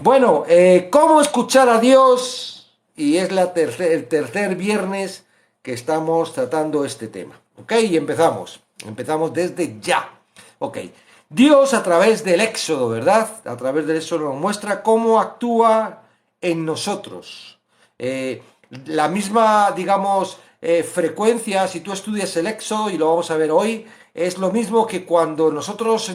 Bueno, ¿cómo escuchar a Dios? Y es el tercer viernes que estamos tratando este tema. ¿Ok? Y empezamos. Empezamos desde ya. Ok. Dios a través del Éxodo, ¿verdad? A través del Éxodo nos muestra cómo actúa en nosotros. La misma, digamos, frecuencia, si tú estudias el Éxodo, y lo vamos a ver hoy, es lo mismo que cuando nosotros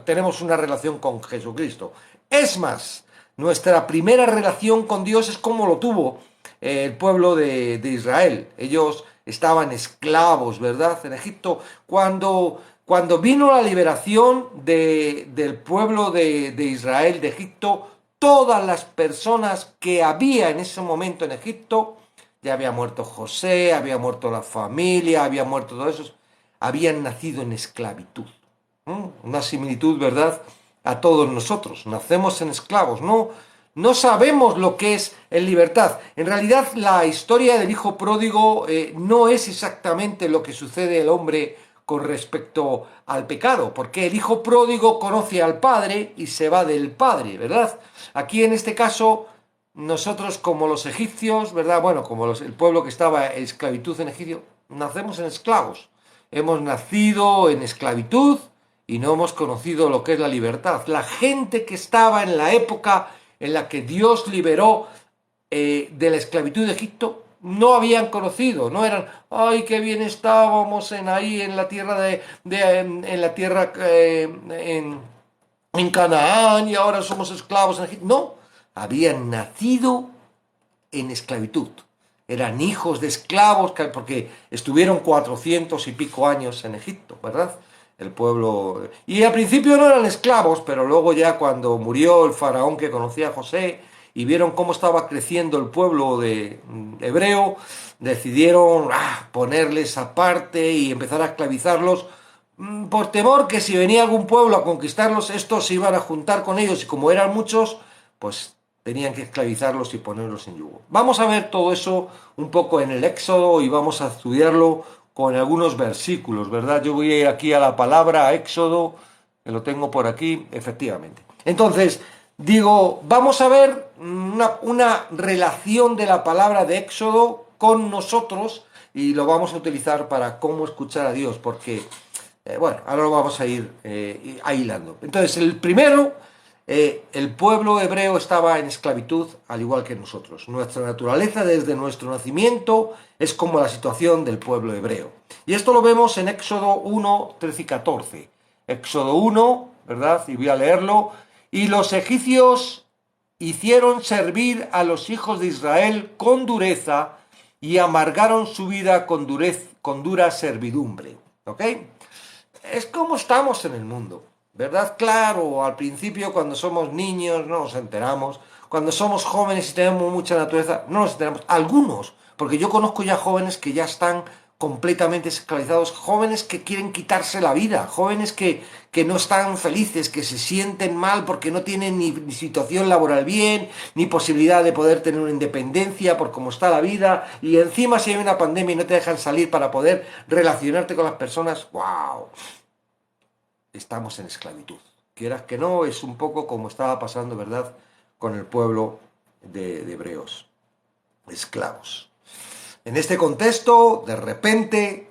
tenemos una relación con Jesucristo. Es más, nuestra primera relación con Dios es como lo tuvo el pueblo de Israel. Ellos estaban esclavos, ¿verdad? En Egipto. Cuando vino la liberación del pueblo de Israel, de Egipto, todas las personas que había en ese momento en Egipto, ya había muerto José, había muerto la familia, había muerto todos esos, habían nacido en esclavitud. Una similitud, ¿verdad? A todos nosotros. Nacemos en esclavos, no sabemos lo que es en libertad. En realidad, la historia del hijo pródigo no es exactamente lo que sucede al hombre con respecto al pecado, porque el hijo pródigo conoce al padre y se va del padre, ¿verdad? Aquí en este caso, nosotros como los egipcios, ¿verdad? Bueno, como el pueblo que estaba en esclavitud en Egipto, nacemos en esclavos. Hemos nacido en esclavitud y no hemos conocido lo que es la libertad. La gente que estaba en la época en la que Dios liberó de la esclavitud de Egipto, no habían conocido, no eran, ay, qué bien estábamos ahí en la tierra en la tierra en Canaán y ahora somos esclavos en Egipto. No, habían nacido en esclavitud. Eran hijos de esclavos porque estuvieron 400 y pico años en Egipto, ¿verdad? El pueblo. Y al principio no eran esclavos, pero luego ya cuando murió el faraón que conocía a José y vieron cómo estaba creciendo el pueblo de hebreo, decidieron ponerles aparte y empezar a esclavizarlos por temor que si venía algún pueblo a conquistarlos, estos se iban a juntar con ellos y como eran muchos, pues tenían que esclavizarlos y ponerlos en yugo. Vamos a ver todo eso un poco en el Éxodo y vamos a estudiarlo con algunos versículos, ¿verdad? Yo voy a ir aquí a la palabra Éxodo, que lo tengo por aquí, efectivamente. Entonces, digo, vamos a ver una relación de la palabra de Éxodo con nosotros y lo vamos a utilizar para cómo escuchar a Dios, porque, bueno, ahora lo vamos a ir hilando. Entonces, el primero, el pueblo hebreo estaba en esclavitud al igual que nosotros. Nuestra naturaleza desde nuestro nacimiento es como la situación del pueblo hebreo. Y esto lo vemos en Éxodo 1, 13 y 14. Éxodo 1, ¿verdad? Y voy a leerlo. Y los egipcios hicieron servir a los hijos de Israel con dureza y amargaron su vida con dura servidumbre. ¿Ok? Es como estamos en el mundo, ¿verdad? Claro, al principio cuando somos niños no nos enteramos, cuando somos jóvenes y tenemos mucha naturaleza no nos enteramos, algunos, porque yo conozco ya jóvenes que ya están completamente esclavizados, jóvenes que quieren quitarse la vida, jóvenes que no están felices, que se sienten mal porque no tienen ni situación laboral bien, ni posibilidad de poder tener una independencia por cómo está la vida, y encima si hay una pandemia y no te dejan salir para poder relacionarte con las personas, ¡wow! Estamos en esclavitud. Quieras que no, es un poco como estaba pasando, ¿verdad?, con el pueblo de hebreos, esclavos. En este contexto, de repente,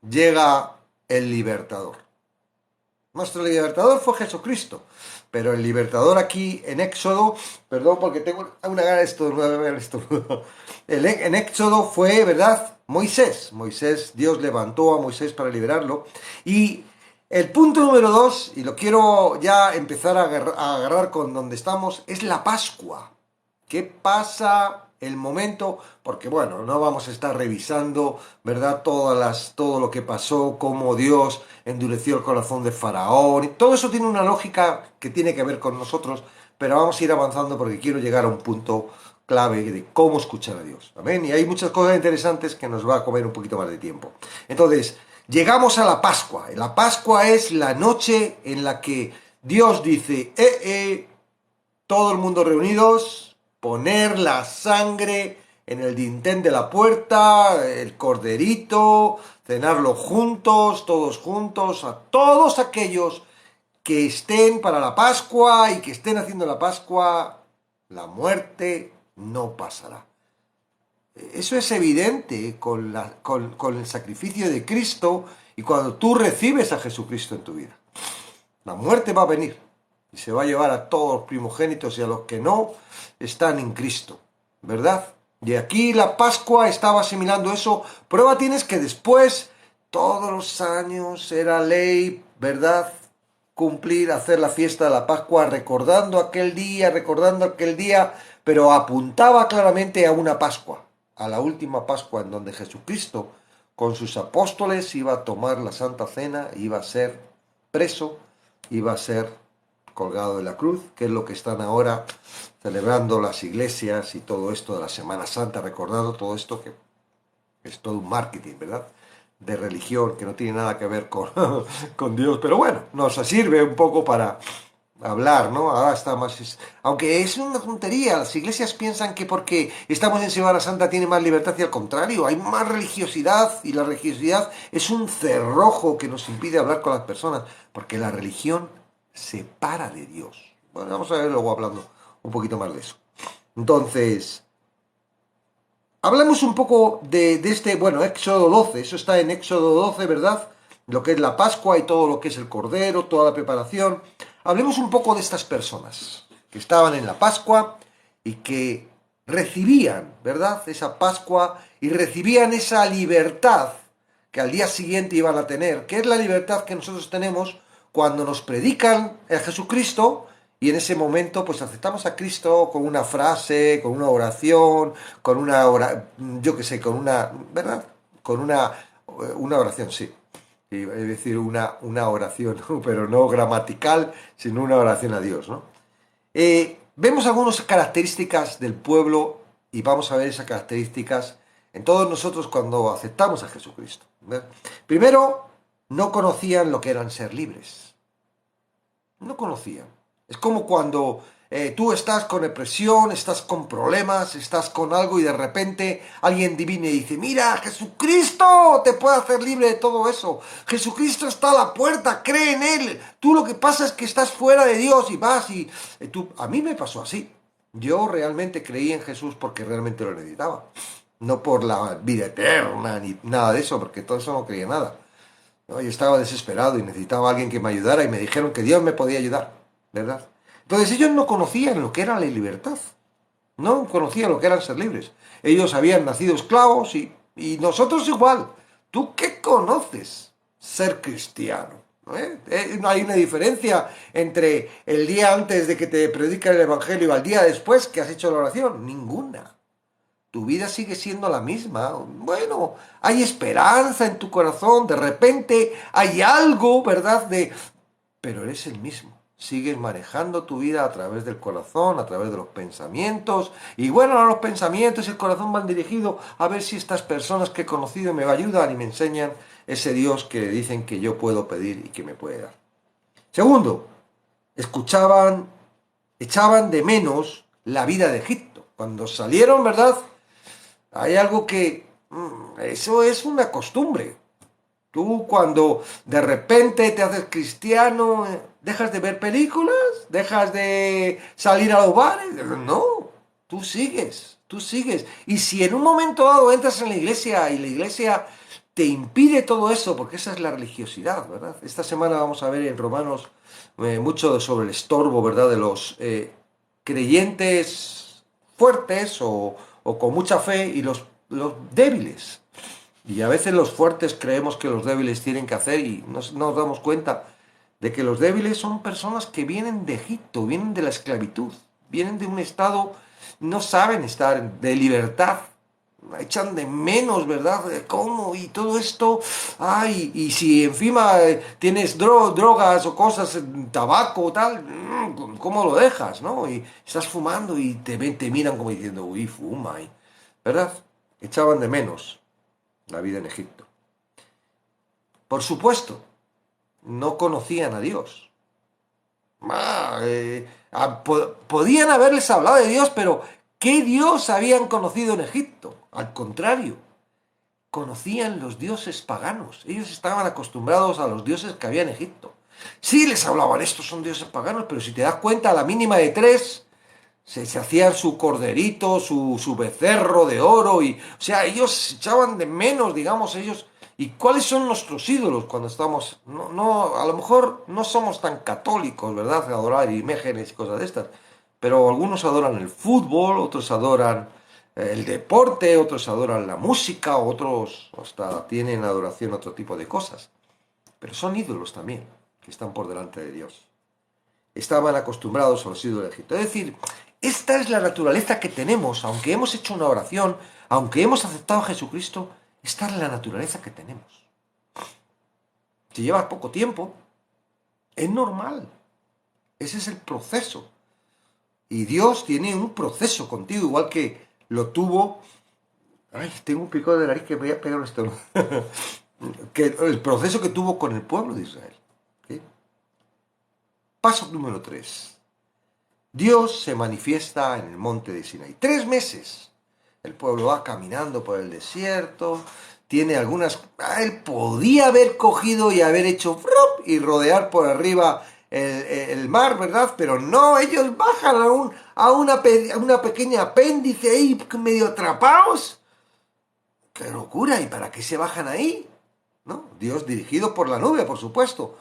llega el libertador. Nuestro libertador fue Jesucristo, pero el libertador aquí en Éxodo, perdón porque tengo una gana de estornudar, en Éxodo fue, ¿verdad?, Moisés. Dios levantó a Moisés para liberarlo. Y el punto número 2, y lo quiero ya empezar a agarrar con donde estamos, es la Pascua. ¿Qué pasa el momento? Porque bueno, no vamos a estar revisando, ¿verdad?, todo lo que pasó, cómo Dios endureció el corazón de Faraón. Todo eso tiene una lógica que tiene que ver con nosotros, pero vamos a ir avanzando porque quiero llegar a un punto clave de cómo escuchar a Dios. ¿Amén? Y hay muchas cosas interesantes que nos va a comer un poquito más de tiempo. Entonces, llegamos a la Pascua. La Pascua es la noche en la que Dios dice, todo el mundo reunidos, poner la sangre en el dintel de la puerta, el corderito, cenarlo juntos, todos a todos aquellos que estén para la Pascua y que estén haciendo la Pascua, la muerte no pasará. Eso es evidente con el sacrificio de Cristo y cuando tú recibes a Jesucristo en tu vida. La muerte va a venir y se va a llevar a todos los primogénitos y a los que no están en Cristo, ¿verdad? Y aquí la Pascua estaba asimilando eso. Prueba tienes que después, todos los años era ley, ¿verdad? Cumplir, hacer la fiesta de la Pascua, recordando aquel día, pero apuntaba claramente a una Pascua, a la última Pascua en donde Jesucristo con sus apóstoles iba a tomar la Santa Cena, iba a ser preso, iba a ser colgado de la cruz, que es lo que están ahora celebrando las iglesias y todo esto de la Semana Santa, recordando todo esto que es todo un marketing, ¿verdad? De religión, que no tiene nada que ver con, con Dios, pero bueno, nos sirve un poco para hablar, ¿no? Ahora está más... Aunque es una tontería, las iglesias piensan que porque estamos en Semana Santa tiene más libertad y al contrario, hay más religiosidad y la religiosidad es un cerrojo que nos impide hablar con las personas, porque la religión separa de Dios. Bueno, vamos a ver luego hablando un poquito más de eso. Entonces, hablamos un poco de este, bueno, Éxodo 12, eso está en Éxodo 12, ¿verdad? Lo que es la Pascua y todo lo que es el Cordero, toda la preparación. Hablemos un poco de estas personas que estaban en la Pascua y que recibían, ¿verdad? Esa Pascua y recibían esa libertad que al día siguiente iban a tener, que es la libertad que nosotros tenemos cuando nos predican a Jesucristo y en ese momento pues aceptamos a Cristo con una frase, con una oración, con una yo qué sé, con una, ¿verdad? Con una oración, sí. Iba a decir una oración, pero no gramatical, sino una oración a Dios, ¿no? Vemos algunas características del pueblo y vamos a ver esas características en todos nosotros cuando aceptamos a Jesucristo, ¿verdad? Primero, no conocían lo que eran ser libres. No conocían. Es como cuando tú estás con depresión, estás con problemas, estás con algo y de repente alguien divino y dice, mira, Jesucristo te puede hacer libre de todo eso. Jesucristo está a la puerta, cree en Él. Tú lo que pasa es que estás fuera de Dios y vas y tú... A mí me pasó así. Yo realmente creí en Jesús porque realmente lo necesitaba. No por la vida eterna ni nada de eso, porque todo eso no creía nada. No, yo estaba desesperado y necesitaba a alguien que me ayudara y me dijeron que Dios me podía ayudar, ¿verdad? Entonces ellos no conocían lo que era la libertad, no conocían lo que era ser libres. Ellos habían nacido esclavos y nosotros igual. ¿Tú qué conoces ser cristiano? ¿No, no hay una diferencia entre el día antes de que te predican el Evangelio y al día después que has hecho la oración? Ninguna. Tu vida sigue siendo la misma. Bueno, hay esperanza en tu corazón, de repente hay algo, ¿verdad? Pero eres el mismo. Sigues manejando tu vida a través del corazón, a través de los pensamientos. Y bueno, los pensamientos y el corazón van dirigidos a ver si estas personas que he conocido me ayudan y me enseñan ese Dios que dicen que yo puedo pedir y que me puede dar. Segundo, echaban de menos la vida de Egipto. Cuando salieron, ¿verdad? Hay algo que... eso es una costumbre. Tú cuando de repente te haces cristiano, dejas de ver películas, dejas de salir a los bares. No, tú sigues, tú sigues. Y si en un momento dado entras en la iglesia y la iglesia te impide todo eso, porque esa es la religiosidad, ¿verdad? Esta semana vamos a ver en Romanos mucho sobre el estorbo, ¿verdad? De los creyentes fuertes o con mucha fe y los débiles. Y a veces los fuertes creemos que los débiles tienen que hacer y nos damos cuenta de que los débiles son personas que vienen de Egipto, vienen de la esclavitud, vienen de un estado, no saben estar de libertad, echan de menos, ¿verdad? ¿Cómo? Y todo esto, ay, y si encima tienes drogas o cosas, tabaco o tal, ¿cómo lo dejas, no? Y estás fumando y te miran como diciendo, uy, fuma, ¿verdad? Echaban de menos la vida en Egipto. Por supuesto, no conocían a Dios. Podían haberles hablado de Dios, pero ¿qué Dios habían conocido en Egipto? Al contrario, conocían los dioses paganos. Ellos estaban acostumbrados a los dioses que había en Egipto. Sí, les hablaban, estos son dioses paganos, pero si te das cuenta, a la mínima de tres, se hacían su corderito, su becerro de oro, y, o sea, ellos se echaban de menos, digamos, ellos. ¿Y cuáles son nuestros ídolos cuando estamos? No, no, a lo mejor no somos tan católicos, ¿verdad? De adorar imágenes y cosas de estas. Pero algunos adoran el fútbol, otros adoran el deporte, otros adoran la música, otros hasta tienen adoración a otro tipo de cosas. Pero son ídolos también, que están por delante de Dios. Estaban acostumbrados a los ídolos de Egipto. Es decir, esta es la naturaleza que tenemos, aunque hemos hecho una oración, aunque hemos aceptado a Jesucristo, esta es la naturaleza que tenemos. Si llevas poco tiempo, es normal. Ese es el proceso. Y Dios tiene un proceso contigo, igual que lo tuvo. Ay, tengo un pico de nariz que me voy a pegar un estornudo. Que el proceso que tuvo con el pueblo de Israel. ¿Sí? Paso número 3. Dios se manifiesta en el monte de Sinaí. 3 meses. El pueblo va caminando por el desierto. Tiene algunas. Él podía haber cogido y haber hecho y rodear por arriba el mar, ¿verdad? Pero no, ellos bajan a una pequeña apéndice ahí, medio atrapados. ¡Qué locura! ¿Y para qué se bajan ahí? ¿No? Dios dirigido por la nube, por supuesto.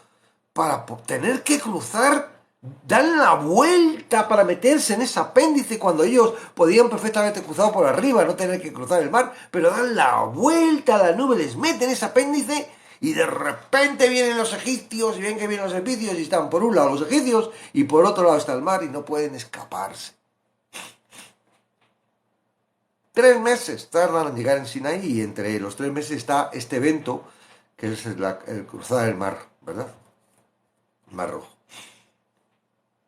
Para tener que cruzar, dan la vuelta para meterse en ese apéndice cuando ellos podían perfectamente cruzar por arriba, no tener que cruzar el mar, pero dan la vuelta, la nube les mete en ese apéndice y de repente vienen los egipcios y ven que vienen los egipcios y están por un lado los egipcios y por otro lado está el mar y no pueden escaparse. 3 meses tardan en llegar en Sinaí y entre los 3 meses está este evento que es el cruzar el mar, ¿verdad? El mar Rojo.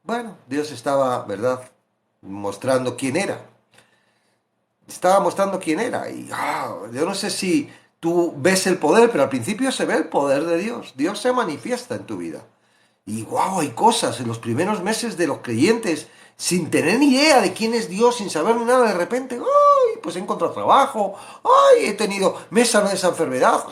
Bueno, Dios estaba, ¿verdad?, mostrando quién era. Estaba mostrando quién era. Y yo no sé si tú ves el poder, pero al principio se ve el poder de Dios. Dios se manifiesta en tu vida. Y hay cosas en los primeros meses de los creyentes, sin tener ni idea de quién es Dios, sin saber ni nada, de repente, pues he encontrado trabajo, me he sanado de esa enfermedad,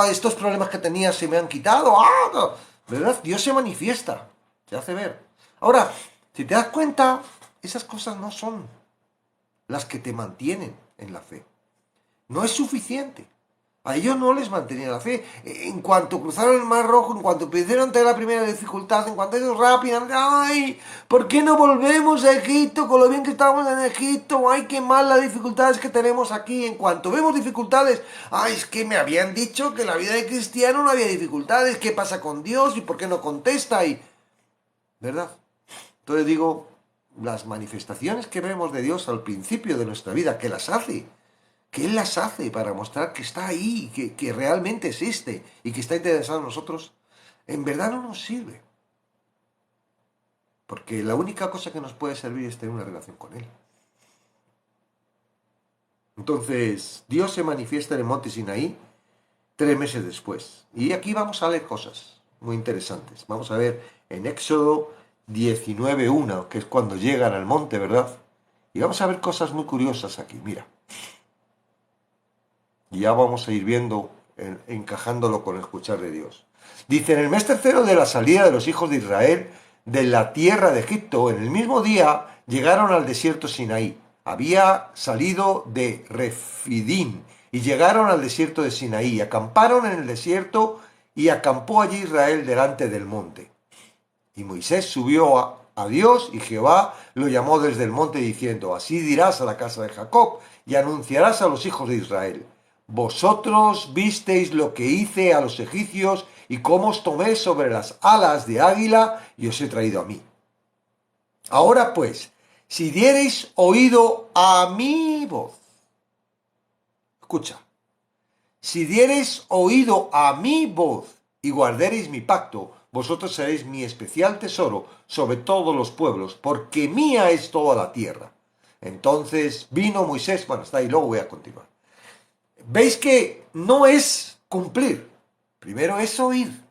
estos problemas que tenía se me han quitado, no. ¿Verdad? Dios se manifiesta, se hace ver. Ahora, si te das cuenta, esas cosas no son las que te mantienen en la fe. No es suficiente. A ellos no les mantenía la fe. En cuanto cruzaron el Mar Rojo, en cuanto pudieron tener la primera dificultad, en cuanto ellos rápidamente, ¿por qué no volvemos a Egipto con lo bien que estábamos en Egipto? Qué mal las dificultades que tenemos aquí. En cuanto vemos dificultades, es que me habían dicho que en la vida de cristiano no había dificultades. ¿Qué pasa con Dios? ¿Y por qué no contesta? ¿Verdad? Entonces digo, las manifestaciones que vemos de Dios al principio de nuestra vida, que las hace, que Él las hace para mostrar que está ahí, que realmente existe y que está interesado en nosotros, en verdad no nos sirve. Porque la única cosa que nos puede servir es tener una relación con Él. Entonces, Dios se manifiesta en el monte Sinaí 3 meses después. Y aquí vamos a leer cosas muy interesantes. Vamos a ver en Éxodo 19:1, que es cuando llegan al monte, ¿verdad? Y vamos a ver cosas muy curiosas aquí, mira. Y ya vamos a ir viendo, encajándolo con el escuchar de Dios. Dice, en el mes tercero de la salida de los hijos de Israel de la tierra de Egipto, en el mismo día llegaron al desierto Sinaí. Había salido de Refidim y llegaron al desierto de Sinaí. Acamparon en el desierto y acampó allí Israel delante del monte. Y Moisés subió a Dios y Jehová lo llamó desde el monte diciendo, así dirás a la casa de Jacob y anunciarás a los hijos de Israel. Vosotros visteis lo que hice a los egipcios y cómo os tomé sobre las alas de águila y os he traído a mí. Ahora pues, si diereis oído a mi voz, escucha, si diereis oído a mi voz y guardareis mi pacto, vosotros seréis mi especial tesoro sobre todos los pueblos, porque mía es toda la tierra. Entonces vino Moisés, hasta ahí, luego voy a continuar. ¿Veis que no es cumplir? Primero es oír.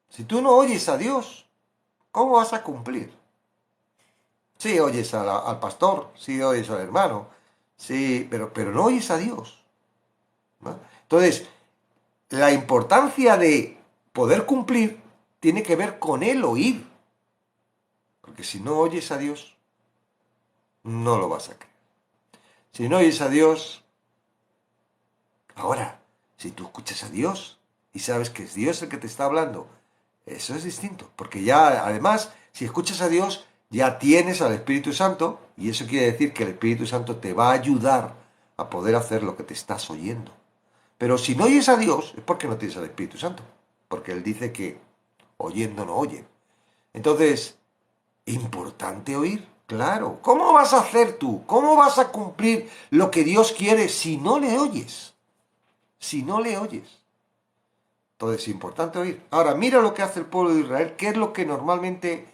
Si tú no oyes a Dios, ¿cómo vas a cumplir? Sí oyes al pastor, sí oyes al hermano, sí, pero no oyes a Dios, ¿no? Entonces, la importancia de poder cumplir tiene que ver con el oír. Porque si no oyes a Dios, no lo vas a creer. Si no oyes a Dios, ahora, si tú escuchas a Dios y sabes que es Dios el que te está hablando, eso es distinto. Porque ya, además, si escuchas a Dios, ya tienes al Espíritu Santo, y eso quiere decir que el Espíritu Santo te va a ayudar a poder hacer lo que te estás oyendo. Pero si no oyes a Dios, es porque no tienes al Espíritu Santo. Porque Él dice que oyendo no oyen. Entonces, importante oír, claro. ¿Cómo vas a hacer tú? ¿Cómo vas a cumplir lo que Dios quiere si no le oyes? Si no le oyes. Entonces, es importante oír. Ahora, mira lo que hace el pueblo de Israel, que es lo que normalmente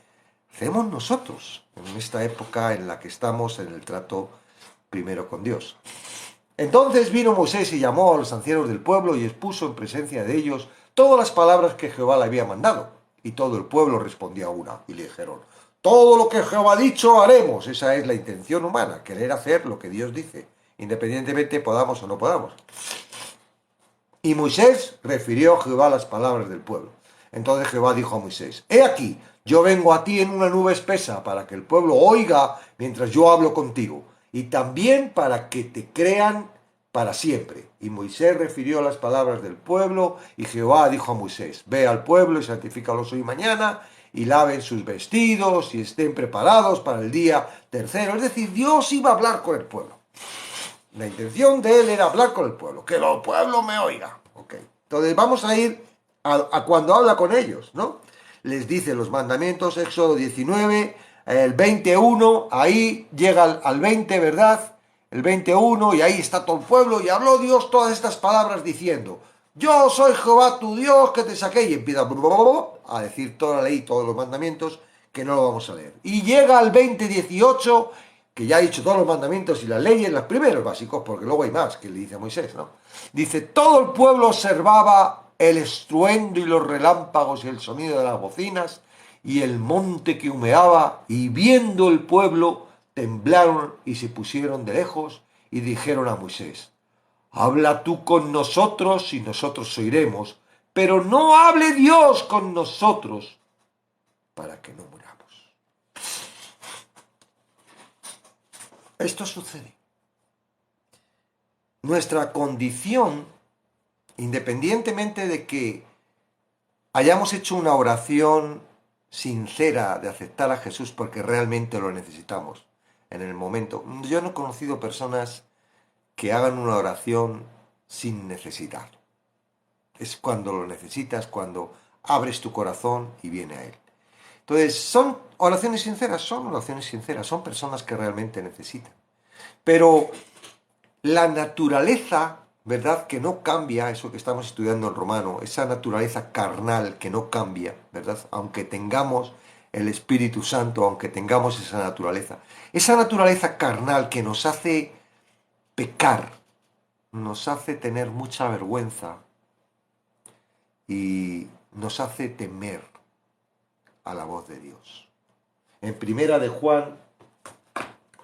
hacemos nosotros en esta época en la que estamos en el trato primero con Dios. Entonces vino Moisés y llamó a los ancianos del pueblo y expuso en presencia de ellos todas las palabras que Jehová le había mandado. Y todo el pueblo respondió a una, y le dijeron: todo lo que Jehová ha dicho haremos. Esa es la intención humana, querer hacer lo que Dios dice, independientemente podamos o no podamos. Y Moisés refirió a Jehová las palabras del pueblo. Entonces Jehová dijo a Moisés: he aquí, yo vengo a ti en una nube espesa para que el pueblo oiga mientras yo hablo contigo, y también para que te crean para siempre. Y Moisés refirió las palabras del pueblo, y Jehová dijo a Moisés: ve al pueblo y santifícalos hoy y mañana, y laven sus vestidos y estén preparados para el día tercero. Es decir, Dios iba a hablar con el pueblo. La intención de él era hablar con el pueblo, que el pueblo me oiga. Okay. Entonces vamos a ir a cuando habla con ellos, ¿no? Les dice los mandamientos, Éxodo 19, el 21, ahí llega al 20, ¿verdad? El 21, y ahí está todo el pueblo, y habló Dios todas estas palabras diciendo: yo soy Jehová tu Dios que te saqué, y empieza a decir toda la ley, todos los mandamientos, que no lo vamos a leer. Y llega al 20:18, que ya ha dicho todos los mandamientos y las leyes, los primeros básicos, porque luego hay más, que le dice a Moisés, ¿no? Dice: todo el pueblo observaba el estruendo y los relámpagos y el sonido de las bocinas y el monte que humeaba, y viendo el pueblo, temblaron y se pusieron de lejos y dijeron a Moisés: habla tú con nosotros y nosotros oiremos, pero no hable Dios con nosotros para que no muramos. Esto sucede. Nuestra condición, independientemente de que hayamos hecho una oración sincera de aceptar a Jesús porque realmente lo necesitamos en el momento. Yo no he conocido personas que hagan una oración sin necesidad. Es cuando lo necesitas, cuando abres tu corazón y viene a Él. Entonces, son oraciones sinceras, son personas que realmente necesitan. Pero la naturaleza, ¿verdad?, que no cambia, eso que estamos estudiando en Romano, esa naturaleza carnal que no cambia, ¿verdad?, aunque tengamos el Espíritu Santo, aunque tengamos esa naturaleza carnal que nos hace pecar, nos hace tener mucha vergüenza y nos hace temer a la voz de Dios. En Primera de Juan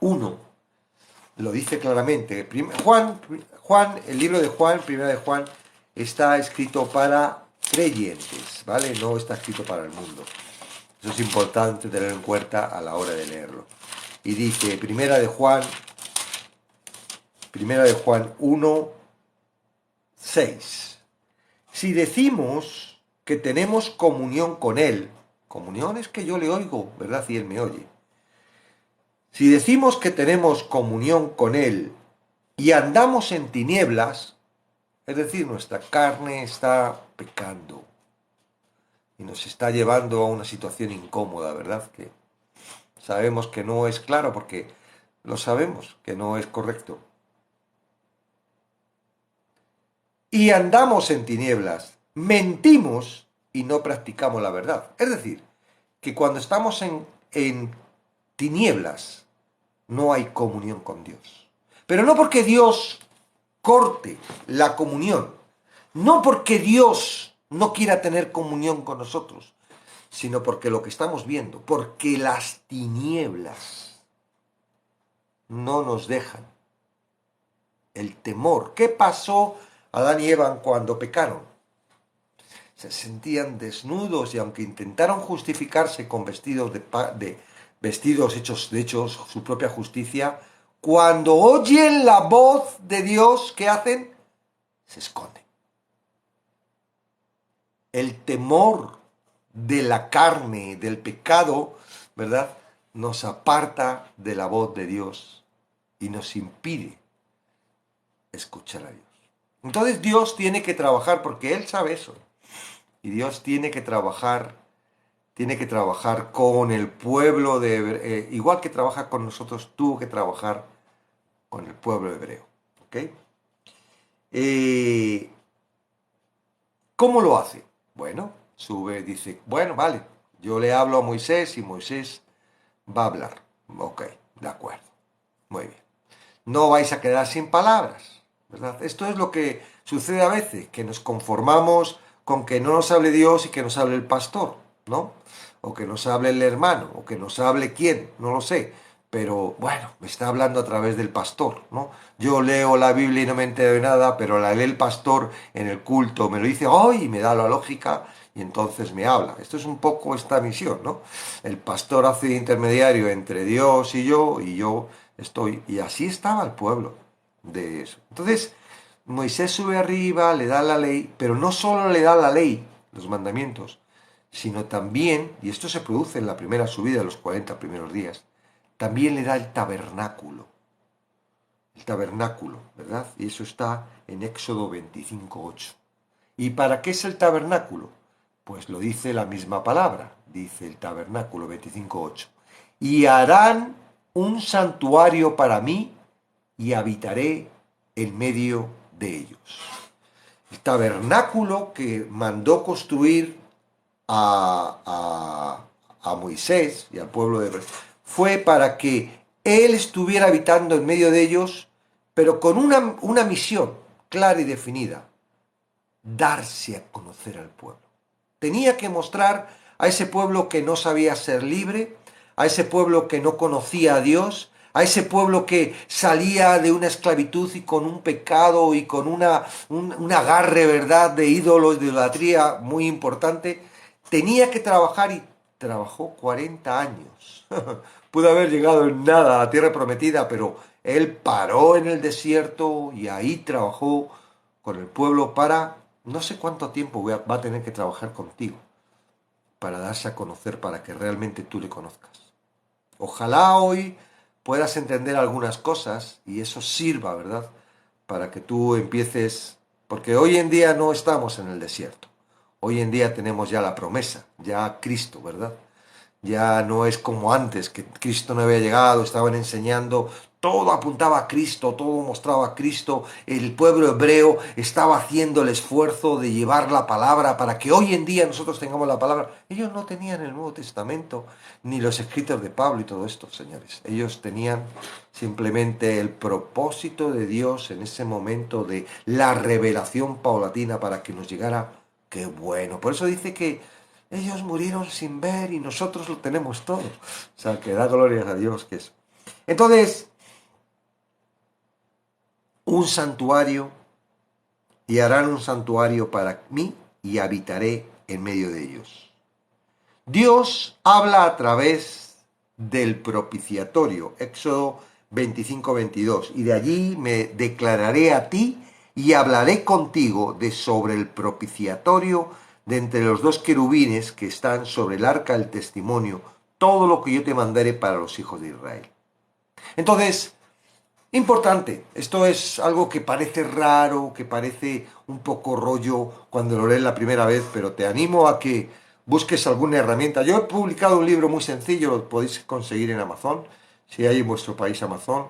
1 lo dice claramente. Juan, el libro de Juan, Primera de Juan, está escrito para creyentes, ¿vale? No está escrito para el mundo. Eso es importante tener en cuenta a la hora de leerlo. Y dice, Primera de Juan 1, 6. Si decimos que tenemos comunión con Él, comunión es que yo le oigo, ¿verdad? Y Él me oye. Si decimos que tenemos comunión con Él y andamos en tinieblas, es decir, nuestra carne está pecando y nos está llevando a una situación incómoda, ¿verdad? Que sabemos que no es claro porque lo sabemos que no es correcto. Y andamos en tinieblas, mentimos y no practicamos la verdad. Es decir, que cuando estamos en tinieblas, no hay comunión con Dios. Pero no porque Dios corte la comunión, no porque Dios no quiera tener comunión con nosotros, sino porque lo que estamos viendo, porque las tinieblas no nos dejan. El temor. ¿Qué pasó a Adán y Eva cuando pecaron? se sentían desnudos y aunque intentaron justificarse con vestidos vestidos hechos su propia justicia, cuando oyen la voz de Dios, ¿qué hacen? Se esconden. El temor de la carne, del pecado, ¿verdad? Nos aparta de la voz de Dios y nos impide escuchar a Dios. Entonces Dios tiene que trabajar porque Él sabe eso. Y Dios tiene que trabajar con el pueblo igual que trabaja con nosotros, tuvo que trabajar con el pueblo hebreo. ¿Ok? ¿Cómo lo hace? Bueno, sube, dice, bueno, vale, yo le hablo a Moisés y Moisés va a hablar. Ok, de acuerdo, muy bien. No vais a quedar sin palabras, ¿verdad? Esto es lo que sucede a veces, que nos conformamos con que no nos hable Dios y que nos hable el pastor, ¿no? O que nos hable el hermano, o que nos hable quién, no lo sé. Pero bueno, me está hablando a través del pastor, ¿no? Yo leo la Biblia y no me entero de nada, pero la lee el pastor en el culto, me lo dice hoy y me da la lógica y entonces me habla. Esto es un poco esta misión, ¿no? El pastor hace de intermediario entre Dios y yo estoy. Y así estaba el pueblo de eso. Entonces, Moisés sube arriba, le da la ley, pero no solo le da la ley, los mandamientos, sino también, y esto se produce en la primera subida de los 40 primeros días, también le da el tabernáculo, ¿verdad? Y eso está en Éxodo 25:8. ¿Y para qué es el tabernáculo? Pues lo dice la misma palabra, dice el tabernáculo 25:8. Y harán un santuario para mí y habitaré en medio de ellos. El tabernáculo que mandó construir a Moisés y al pueblo de Israel fue para que él estuviera habitando en medio de ellos, pero con una misión clara y definida: darse a conocer al pueblo. Tenía que mostrar a ese pueblo que no sabía ser libre, a ese pueblo que no conocía a Dios, a ese pueblo que salía de una esclavitud y con un pecado y con un agarre, ¿verdad?, de ídolos, de idolatría muy importante. Tenía que trabajar y trabajó 40 años. Pudo haber llegado en nada a la tierra prometida, pero él paró en el desierto y ahí trabajó con el pueblo para, no sé cuánto tiempo va a tener que trabajar contigo para darse a conocer, para que realmente tú le conozcas. Ojalá hoy puedas entender algunas cosas y eso sirva, ¿verdad? Para que tú empieces, porque hoy en día no estamos en el desierto. Hoy en día tenemos ya la promesa, ya Cristo, ¿verdad? Ya no es como antes, que Cristo no había llegado, estaban enseñando, todo apuntaba a Cristo, todo mostraba a Cristo, el pueblo hebreo estaba haciendo el esfuerzo de llevar la palabra para que hoy en día nosotros tengamos la palabra. Ellos no tenían el Nuevo Testamento, ni los escritos de Pablo y todo esto, señores. Ellos tenían simplemente el propósito de Dios en ese momento de la revelación paulatina para que nos llegara. Qué bueno. Por eso dice que ellos murieron sin ver y nosotros lo tenemos todo. O sea, que da gloria a Dios que es. Entonces, un santuario, y harán un santuario para mí y habitaré en medio de ellos. Dios habla a través del propiciatorio, Éxodo 25:22, y de allí me declararé a ti y hablaré contigo de sobre el propiciatorio de entre los dos querubines que están sobre el arca del testimonio, todo lo que yo te mandaré para los hijos de Israel. Entonces, importante, esto es algo que parece raro, que parece un poco rollo cuando lo lees la primera vez, pero te animo a que busques alguna herramienta. Yo he publicado un libro muy sencillo, lo podéis conseguir en Amazon, si hay en vuestro país Amazon,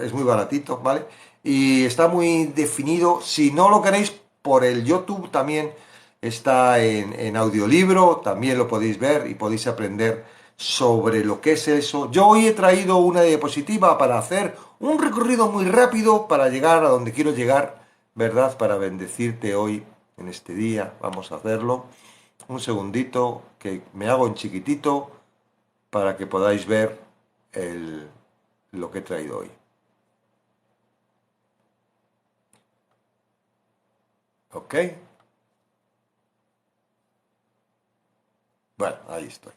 es muy baratito, ¿vale? Y está muy definido. Si no lo queréis, por el YouTube también está en audiolibro, también lo podéis ver y podéis aprender sobre lo que es eso. Yo hoy he traído una diapositiva para hacer un recorrido muy rápido para llegar a donde quiero llegar, ¿verdad? Para bendecirte hoy en este día. Vamos a hacerlo. Un segundito, que me hago en chiquitito para que podáis ver lo que he traído hoy. ¿Ok? Bueno, ahí estoy.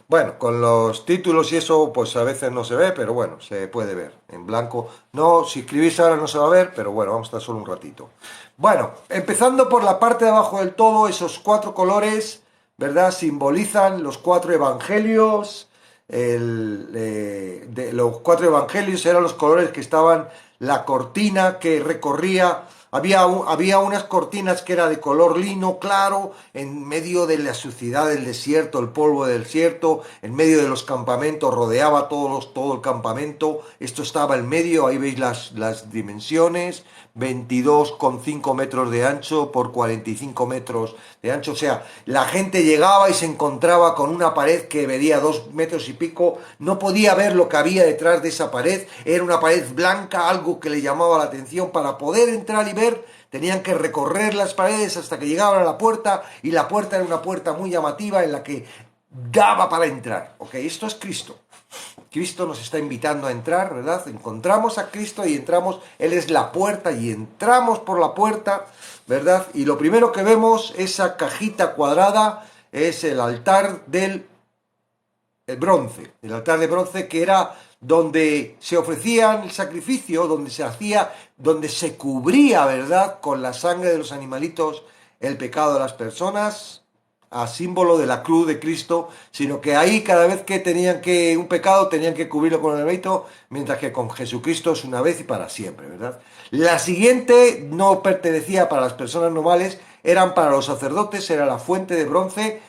Bueno, con los títulos y eso, pues a veces no se ve, pero bueno, se puede ver en blanco. No, si escribís ahora no se va a ver, pero bueno, vamos a estar solo un ratito. Bueno, empezando por la parte de abajo del todo, esos cuatro colores, ¿verdad? Simbolizan los cuatro evangelios. Los cuatro evangelios eran los colores que estaban, la cortina que recorría. Había unas cortinas que era de color lino claro, en medio de la suciedad del desierto, el polvo del desierto, en medio de los campamentos, rodeaba todo el campamento. Esto estaba en medio, ahí veis las dimensiones, 22,5 metros de ancho por 45 metros de ancho. O sea, la gente llegaba y se encontraba con una pared que medía 2 metros y pico, no podía ver lo que había detrás de esa pared, era una pared blanca, algo que le llamaba la atención. Para poder entrar y ver, tenían que recorrer las paredes hasta que llegaban a la puerta, y la puerta era una puerta muy llamativa en la que daba para entrar. Ok, esto es Cristo. Cristo nos está invitando a entrar, ¿verdad? Encontramos a Cristo y entramos, Él es la puerta y entramos por la puerta, ¿verdad? Y lo primero que vemos, esa cajita cuadrada, es el altar del bronce. El altar de bronce, que era donde se ofrecían el sacrificio, donde se hacía, donde se cubría, ¿verdad?, con la sangre de los animalitos el pecado de las personas, a símbolo de la cruz de Cristo, sino que ahí cada vez que tenían que un pecado tenían que cubrirlo con el animalito, mientras que con Jesucristo es una vez y para siempre, ¿verdad? La siguiente no pertenecía para las personas normales, eran para los sacerdotes, era la fuente de bronce.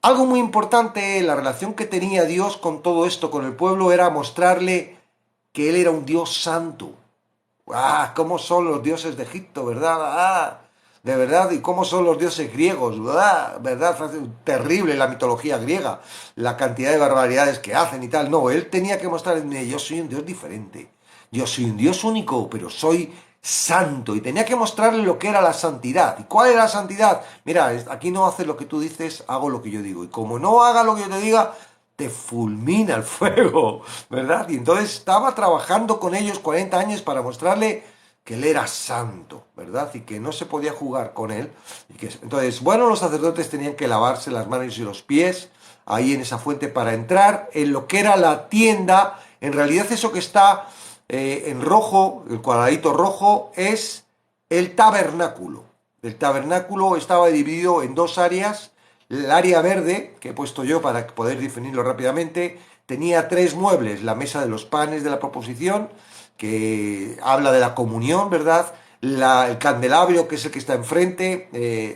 Algo muy importante, la relación que tenía Dios con todo esto, con el pueblo, era mostrarle que Él era un Dios santo. ¡Ah! ¿Cómo son los dioses de Egipto, verdad? ¡Ah! De verdad, ¿y cómo son los dioses griegos? ¡Ah! ¿Verdad? Terrible la mitología griega, la cantidad de barbaridades que hacen y tal. No, Él tenía que mostrarle, yo soy un Dios diferente. Yo soy un Dios único, pero soy santo. Y tenía que mostrarle lo que era la santidad. ¿Y cuál era la santidad? Mira, aquí no haces lo que tú dices, hago lo que yo digo. Y como no haga lo que yo te diga, te fulmina el fuego, ¿verdad? Y entonces estaba trabajando con ellos 40 años para mostrarle que Él era santo, ¿verdad? Y que no se podía jugar con Él. Entonces, bueno, los sacerdotes tenían que lavarse las manos y los pies ahí en esa fuente para entrar en lo que era la tienda. En realidad eso que está en rojo, el cuadradito rojo, es el tabernáculo. El tabernáculo estaba dividido en dos áreas. El área verde, que he puesto yo para poder definirlo rápidamente, tenía tres muebles: la mesa de los panes de la proposición, que habla de la comunión, ¿verdad? El candelabro, que es el que está enfrente,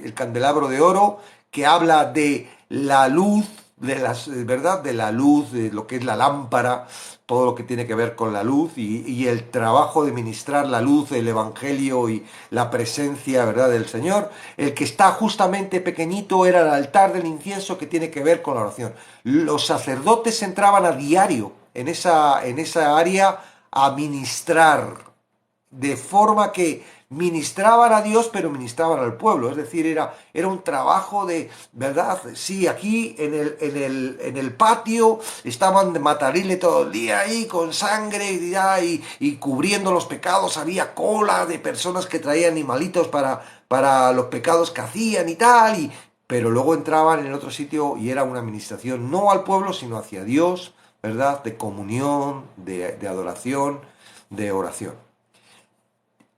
el candelabro de oro, que habla de la luz, ¿verdad? De la luz, de lo que es la lámpara, todo lo que tiene que ver con la luz y el trabajo de ministrar la luz, el evangelio y la presencia, ¿verdad?, del Señor. El que está justamente pequeñito era el altar del incienso, que tiene que ver con la oración. Los sacerdotes entraban a diario en esa área a ministrar, de forma que ministraban a Dios, pero ministraban al pueblo. Es decir, era un trabajo de, ¿verdad? Sí, aquí en el patio estaban de matarile todo el día ahí con sangre y cubriendo los pecados. Había cola de personas que traían animalitos para los pecados que hacían y tal, pero luego entraban en el otro sitio y era una administración no al pueblo, sino hacia Dios, ¿verdad? De comunión, de adoración, de oración.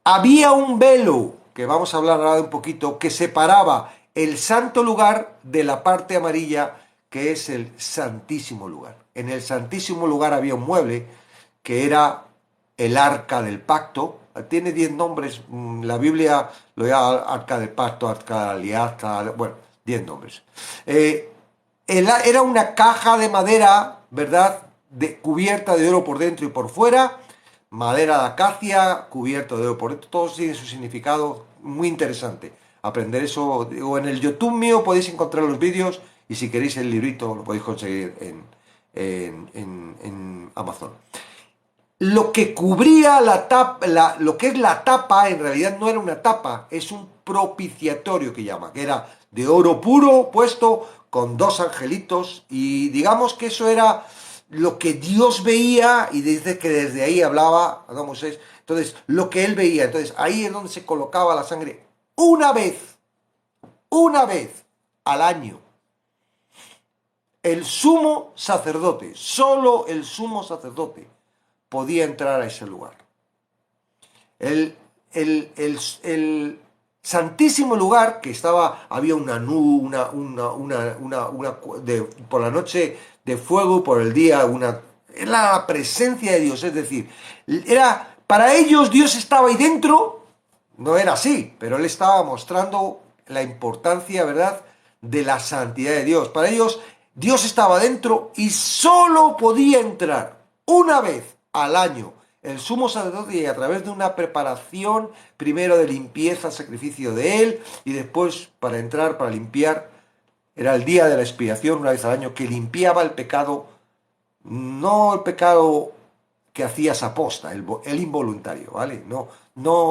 Había un velo, que vamos a hablar ahora un poquito, que separaba el santo lugar de la parte amarilla, que es el santísimo lugar. En el santísimo lugar había un mueble que era el arca del pacto. Tiene 10 nombres, la Biblia lo llama arca del pacto, arca de la alianza, bueno, 10 nombres. Era una caja de madera, ¿verdad?, cubierta de oro por dentro y por fuera, madera de acacia, cubierto de oro por dentro. Todo tiene su significado, muy interesante. Aprender eso, o en el YouTube mío podéis encontrar los vídeos, y si queréis el librito lo podéis conseguir en Amazon. Lo que cubría la tapa, lo que es la tapa, en realidad no era una tapa, es un propiciatorio que llama, que era de oro puro puesto con dos angelitos, y digamos que eso era lo que Dios veía, y dice que desde ahí hablaba a Moisés. Entonces, lo que él veía, entonces ahí es donde se colocaba la sangre una vez al año. el sumo sacerdote, solo el sumo sacerdote podía entrar a ese lugar. El santísimo lugar, que había una nube, por la noche de fuego, por el día era la presencia de Dios, es decir, para ellos Dios estaba ahí dentro. No era así, pero él estaba mostrando la importancia, ¿verdad?, de la santidad de Dios. Para ellos, Dios estaba dentro y solo podía entrar una vez al año el sumo sacerdote, y a través de una preparación, primero de limpieza, sacrificio de él, y después para entrar, para limpiar, era el día de la expiación, una vez al año, que limpiaba el pecado, no el pecado que hacías aposta, el involuntario, ¿vale? No,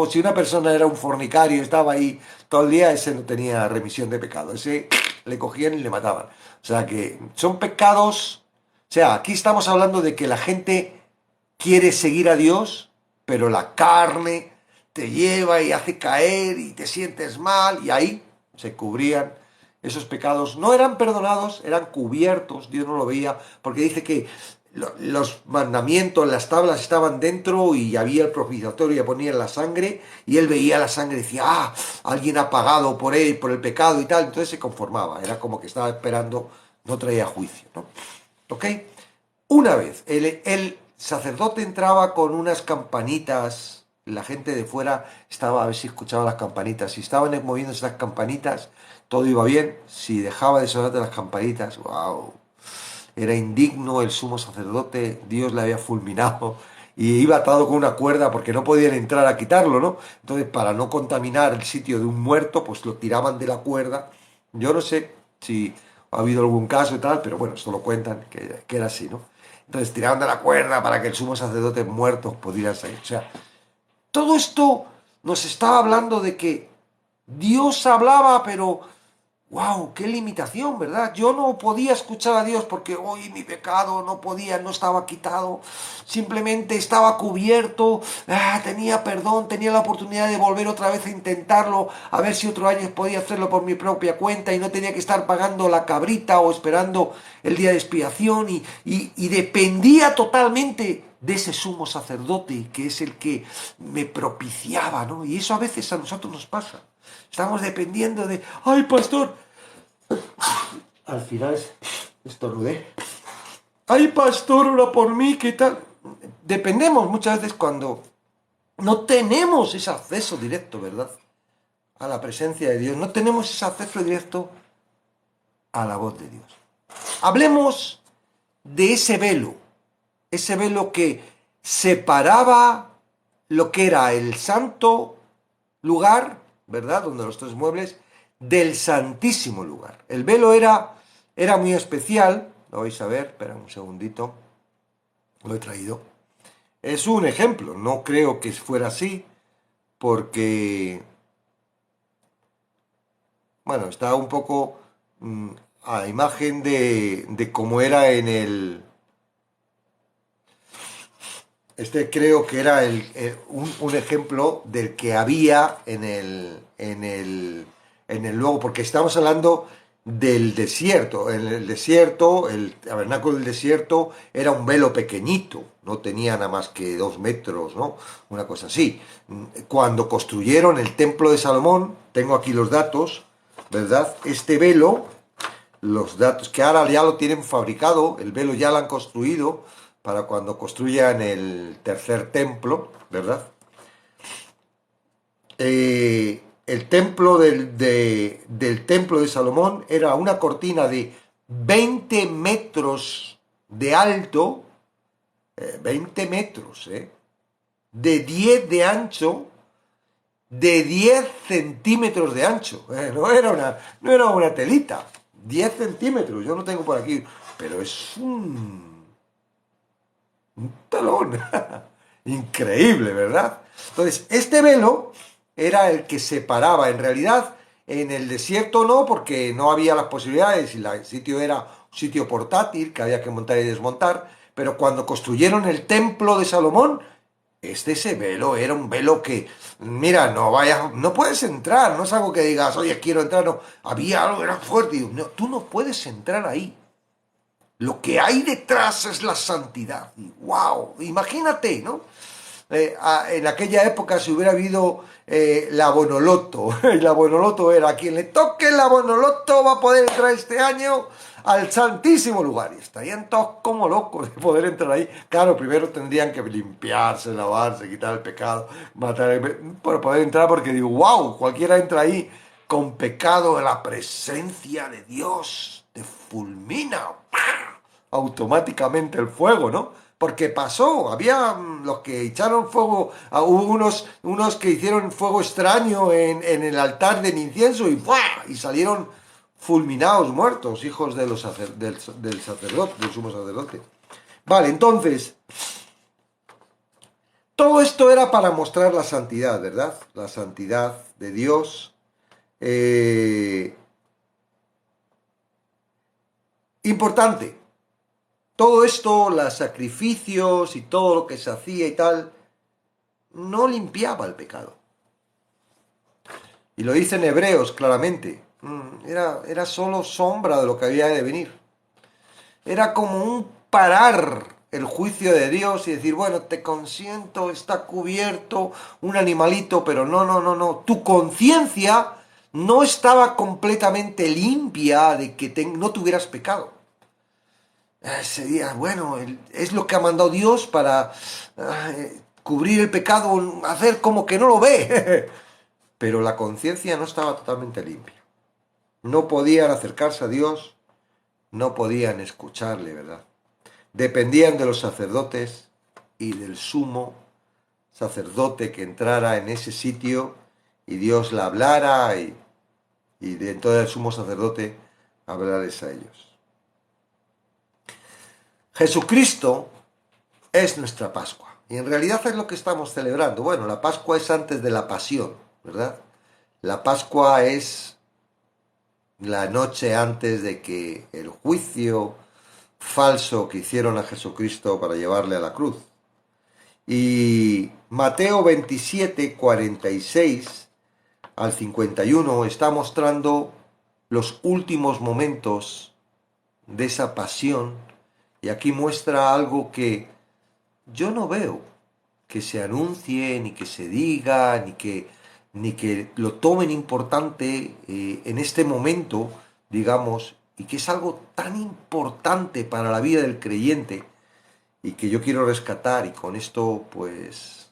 si una persona era un fornicario y estaba ahí todo el día, ese no tenía remisión de pecado, ese le cogían y le mataban. O sea que son pecados, o sea, aquí estamos hablando de que la gente quiere seguir a Dios, pero la carne te lleva y hace caer y te sientes mal, y ahí se cubrían esos pecados. No eran perdonados, eran cubiertos, Dios no lo veía, porque dice que los mandamientos, las tablas estaban dentro y había el propiciatorio y ponían la sangre, y él veía la sangre y decía, alguien ha pagado por él, por el pecado y tal, entonces se conformaba, era como que estaba esperando, no traía juicio, ¿no? ¿Ok? Una vez, el sacerdote entraba con unas campanitas, la gente de fuera estaba a ver si escuchaba las campanitas, si estaban moviéndose las campanitas, todo iba bien. Si dejaba de sonar las campanitas, wow, era indigno el sumo sacerdote, Dios le había fulminado, y iba atado con una cuerda porque no podían entrar a quitarlo, ¿no? Entonces, para no contaminar el sitio de un muerto, pues lo tiraban de la cuerda. Yo no sé si ha habido algún caso y tal, pero bueno, esto lo cuentan, que era así, ¿no? Entonces tiraban de la cuerda para que el sumo sacerdote muerto pudiera salir. O sea, todo esto nos estaba hablando de que Dios hablaba, pero ¡wow! ¡Qué limitación!, ¿verdad? Yo no podía escuchar a Dios porque hoy mi pecado no podía, no estaba quitado, simplemente estaba cubierto, tenía perdón, tenía la oportunidad de volver otra vez a intentarlo, a ver si otro año podía hacerlo por mi propia cuenta y no tenía que estar pagando la cabrita o esperando el día de expiación, y dependía totalmente de ese sumo sacerdote que es el que me propiciaba, ¿no? Y eso a veces a nosotros nos pasa. Estamos dependiendo de, ¡ay, pastor! Al final estornudé. ¡Ay, pastor, ora por mí! ¿Qué tal? Dependemos muchas veces cuando no tenemos ese acceso directo, ¿verdad?, a la presencia de Dios. No tenemos ese acceso directo a la voz de Dios. Hablemos de ese velo que separaba lo que era el santo lugar, ¿verdad?, donde los tres muebles, del santísimo lugar. El velo era muy especial, lo vais a ver, espera un segundito, lo he traído. Es un ejemplo, no creo que fuera así, porque, bueno, está un poco a imagen de cómo era en el... Este creo que era un ejemplo del que había en el luego, porque estamos hablando del desierto. En el desierto, el tabernáculo del desierto era un velo pequeñito, no tenía nada más que 2 metros, ¿no? Una cosa así. Cuando construyeron el templo de Salomón, tengo aquí los datos, ¿verdad? Este velo, los datos que ahora ya lo tienen fabricado, el velo ya lo han construido para cuando construyan el tercer templo, ¿verdad? El templo del templo de Salomón era una cortina de 20 metros de alto, 20 metros, de 10 de ancho, de 10 centímetros de ancho. No era una telita, 10 centímetros, yo no tengo por aquí, pero es un talón. Increíble, ¿verdad? Entonces, este velo era el que separaba. En realidad, en el desierto no, porque no había las posibilidades y el sitio era un sitio portátil que había que montar y desmontar. Pero cuando construyeron el templo de Salomón, ese velo era un velo que, mira, no puedes entrar, no es algo que digas, oye, quiero entrar, no. Había algo, era fuerte, y digo, no, tú no puedes entrar ahí. Lo que hay detrás es la santidad. Y wow, imagínate, ¿no? En aquella época si hubiera habido la Bonoloto, y la Bonoloto era quien le toque la Bonoloto va a poder entrar este año al santísimo lugar. Y estarían todos como locos de poder entrar ahí. Claro, primero tendrían que limpiarse, lavarse, quitar el pecado, para poder entrar, porque digo, wow, cualquiera entra ahí con pecado, la presencia de Dios te fulmina automáticamente el fuego, ¿no? Porque pasó, había los que echaron fuego, hubo unos que hicieron fuego extraño en el altar del incienso y ¡fua! Y salieron fulminados, muertos, hijos de del sacerdote, del sumo sacerdote. Vale, entonces, todo esto era para mostrar la santidad, ¿verdad? La santidad de Dios. Importante, todo esto, los sacrificios y todo lo que se hacía y tal, no limpiaba el pecado. Y lo dicen Hebreos claramente. Era solo sombra de lo que había de venir. Era como un parar el juicio de Dios y decir, bueno, te consiento, está cubierto un animalito, pero no, no, no, no. Tu conciencia no estaba completamente limpia de que no tuvieras pecado. Sería, bueno, es lo que ha mandado Dios para cubrir el pecado, hacer como que no lo ve. Pero la conciencia no estaba totalmente limpia. No podían acercarse a Dios, no podían escucharle, ¿verdad? Dependían de los sacerdotes y del sumo sacerdote que entrara en ese sitio y Dios le hablara y de entonces el sumo sacerdote hablarles a ellos. Jesucristo es nuestra Pascua. Y en realidad es lo que estamos celebrando. Bueno, la Pascua es antes de la Pasión, ¿verdad? La Pascua es la noche antes de que el juicio falso que hicieron a Jesucristo para llevarle a la cruz. Y Mateo 27, 46 al 51 está mostrando los últimos momentos de esa pasión. Y aquí muestra algo que yo no veo que se anuncie, ni que se diga, ni que lo tomen importante en este momento, digamos, y que es algo tan importante para la vida del creyente y que yo quiero rescatar y con esto pues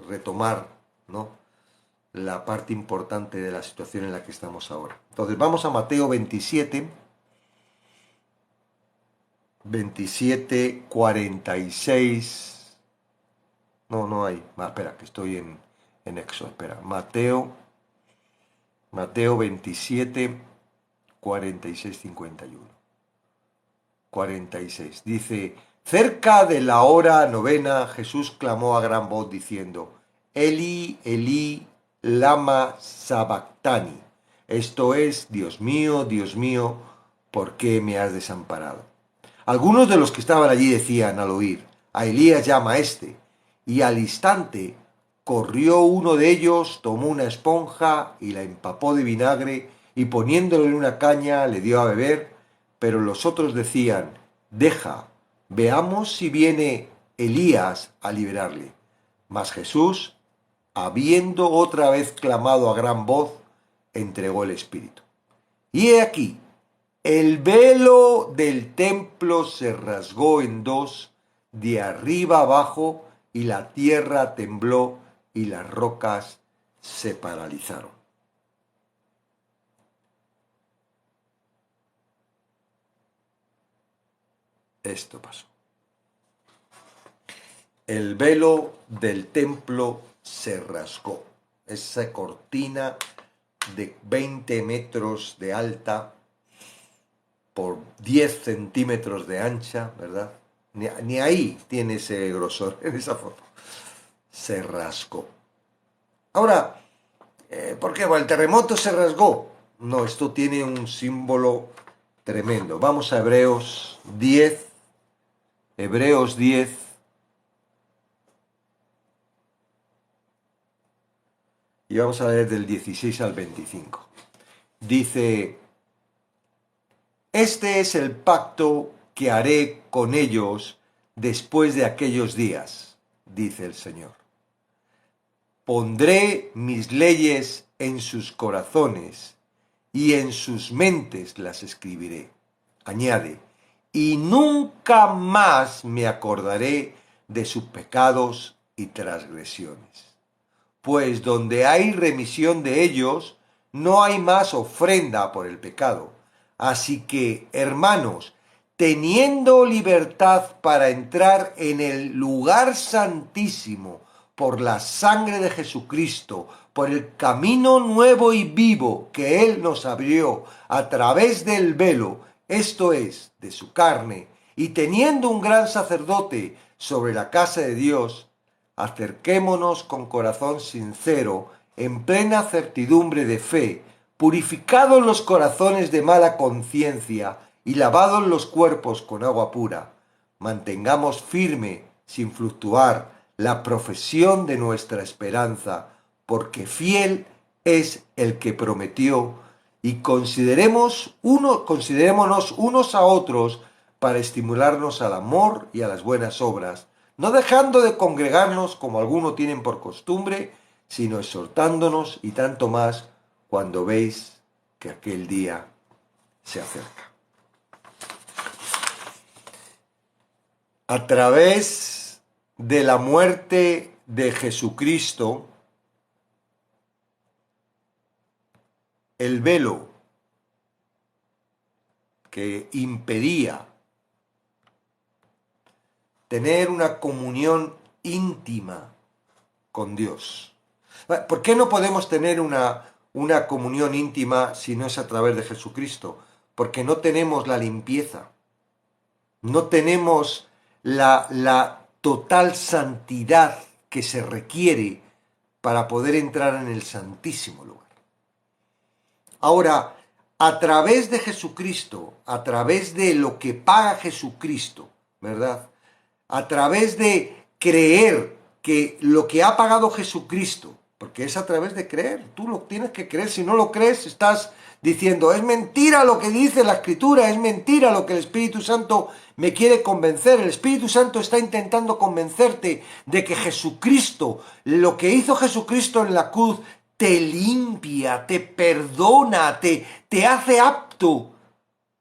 retomar, ¿no?, la parte importante de la situación en la que estamos ahora. Entonces vamos a Mateo 27, 46. No hay. Espera, que estoy en Éxodo. Espera. Mateo 27, 46, 51. 46. Dice, cerca de la hora novena, Jesús clamó a gran voz diciendo, Eli, Eli, lama sabactani. Esto es, Dios mío, ¿por qué me has desamparado? Algunos de los que estaban allí decían al oír, a Elías llama a este. Y al instante corrió uno de ellos, tomó una esponja y la empapó de vinagre y poniéndolo en una caña le dio a beber, pero los otros decían, deja, veamos si viene Elías a liberarle. Mas Jesús, habiendo otra vez clamado a gran voz, entregó el espíritu. Y he aquí, el velo del templo se rasgó en dos, de arriba abajo, y la tierra tembló y las rocas se paralizaron. Esto pasó. El velo del templo se rasgó. Esa cortina de 20 metros de alta por 10 centímetros de ancha, ¿verdad? Ni ahí tiene ese grosor en esa foto. Se rasgó. Ahora, ¿por qué? Bueno, el terremoto se rasgó. No, esto tiene un símbolo tremendo. Vamos a Hebreos 10. Hebreos 10. Y vamos a leer del 16 al 25. Dice, este es el pacto que haré con ellos después de aquellos días, dice el Señor. Pondré mis leyes en sus corazones y en sus mentes las escribiré. Añade, y nunca más me acordaré de sus pecados y transgresiones. Pues donde hay remisión de ellos, no hay más ofrenda por el pecado. Así que, hermanos, teniendo libertad para entrar en el lugar santísimo por la sangre de Jesucristo, por el camino nuevo y vivo que Él nos abrió a través del velo, esto es, de su carne, y teniendo un gran sacerdote sobre la casa de Dios, acerquémonos con corazón sincero, en plena certidumbre de fe, purificados los corazones de mala conciencia y lavados los cuerpos con agua pura. Mantengamos firme, sin fluctuar, la profesión de nuestra esperanza, porque fiel es el que prometió, y considerémonos unos a otros para estimularnos al amor y a las buenas obras, no dejando de congregarnos como algunos tienen por costumbre, sino exhortándonos, y tanto más cuando veis que aquel día se acerca. A través de la muerte de Jesucristo, el velo que impedía tener una comunión íntima con Dios. ¿Por qué no podemos tener una comunión íntima si no es a través de Jesucristo? Porque no tenemos la limpieza, no tenemos la total santidad que se requiere para poder entrar en el santísimo lugar. Ahora, a través de Jesucristo, a través de lo que paga Jesucristo, ¿verdad? A través de creer que lo que ha pagado Jesucristo, porque es a través de creer, tú lo tienes que creer, si no lo crees estás diciendo, es mentira lo que dice la Escritura, es mentira lo que el Espíritu Santo me quiere convencer. El Espíritu Santo está intentando convencerte de que Jesucristo, lo que hizo Jesucristo en la cruz, te limpia, te perdona, te hace apto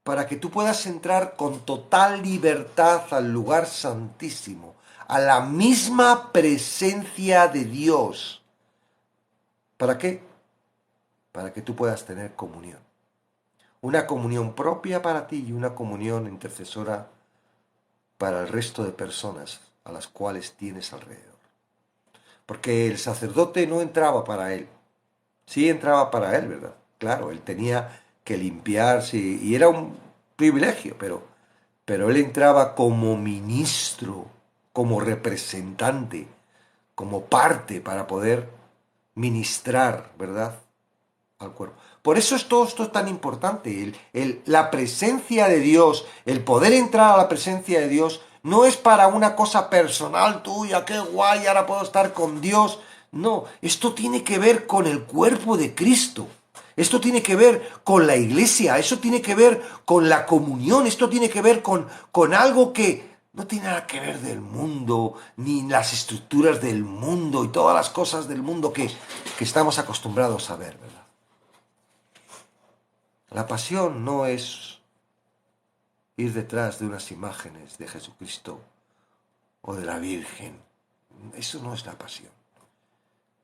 para que tú puedas entrar con total libertad al lugar santísimo, a la misma presencia de Dios. ¿Para qué? Para que tú puedas tener comunión. Una comunión propia para ti y una comunión intercesora para el resto de personas a las cuales tienes alrededor. Porque el sacerdote no entraba para él. Sí entraba para él, ¿verdad? Claro, él tenía que limpiarse y era un privilegio, pero él entraba como ministro, como representante, como parte para poder ministrar, ¿verdad?, al cuerpo. Por eso todo esto es tan importante. La presencia de Dios, el poder entrar a la presencia de Dios, no es para una cosa personal tuya, qué guay, ahora puedo estar con Dios. No, esto tiene que ver con el cuerpo de Cristo. Esto tiene que ver con la iglesia, eso tiene que ver con la comunión, esto tiene que ver con algo que no tiene nada que ver del mundo, ni las estructuras del mundo y todas las cosas del mundo que estamos acostumbrados a ver, ¿verdad? La pasión no es ir detrás de unas imágenes de Jesucristo o de la Virgen. Eso no es la pasión.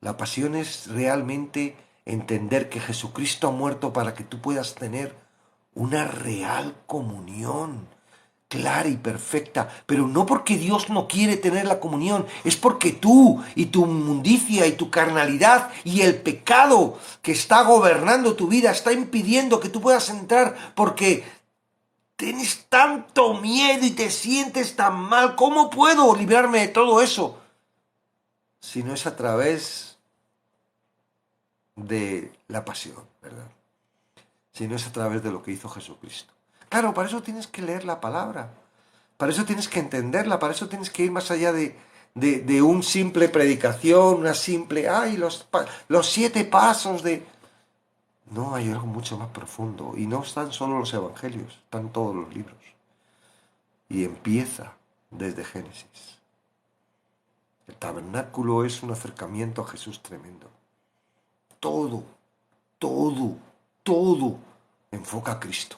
La pasión es realmente entender que Jesucristo ha muerto para que tú puedas tener una real comunión clara y perfecta, pero no porque Dios no quiere tener la comunión, es porque tú y tu inmundicia y tu carnalidad y el pecado que está gobernando tu vida está impidiendo que tú puedas entrar, porque tienes tanto miedo y te sientes tan mal. ¿Cómo puedo librarme de todo eso? Si no es a través de la pasión, ¿verdad? Si no es a través de lo que hizo Jesucristo. Claro, para eso tienes que leer la palabra, para eso tienes que entenderla, para eso tienes que ir más allá de un simple predicación, una simple, los 7 pasos de... No, hay algo mucho más profundo, y no están solo los evangelios, están todos los libros. y empieza desde Génesis. El tabernáculo es un acercamiento a Jesús tremendo. Todo, todo, todo enfoca a Cristo.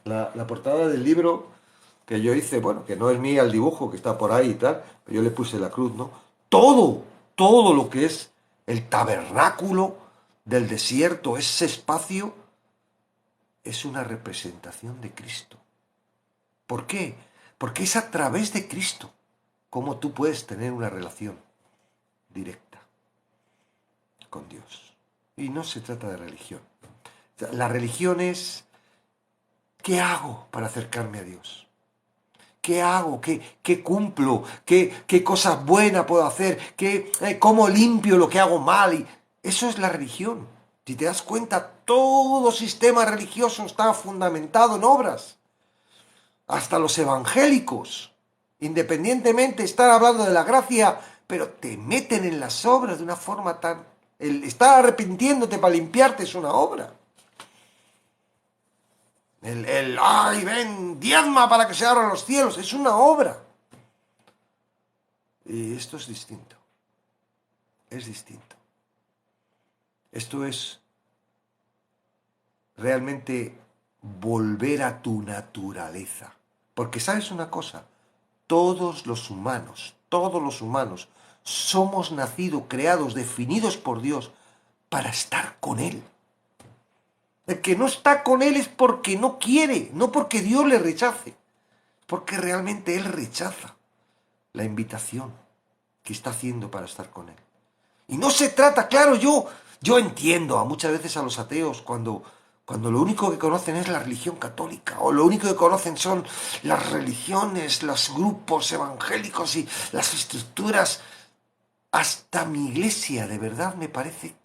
La portada del libro que yo hice, bueno, que no es mía el dibujo, que está por ahí y tal, pero yo le puse la cruz, ¿no? Todo lo que es el tabernáculo del desierto, ese espacio, es una representación de Cristo. ¿Por qué? Porque es a través de Cristo cómo tú puedes tener una relación directa con Dios. Y no se trata de religión. La religión es, ¿qué hago para acercarme a Dios? ¿Qué hago? ¿Qué cumplo? ¿Qué cosas buenas puedo hacer? ¿Cómo limpio lo que hago mal? Y eso es la religión. Si te das cuenta, todo sistema religioso está fundamentado en obras. Hasta los evangélicos, independientemente están hablando de la gracia, pero te meten en las obras de una forma tan... El estar arrepintiéndote para limpiarte es una obra. Ay, ven, diezma para que se abran los cielos, es una obra. Y esto es distinto. Es distinto. Esto es realmente volver a tu naturaleza. Porque sabes una cosa, todos los humanos, somos nacidos, creados, definidos por Dios para estar con Él. El que no está con Él es porque no quiere, no porque Dios le rechace, porque realmente Él rechaza la invitación que está haciendo para estar con Él. Y no se trata, claro, yo entiendo muchas veces a los ateos cuando lo único que conocen es la religión católica, o lo único que conocen son las religiones, los grupos evangélicos y las estructuras. Hasta mi iglesia, de verdad, me parece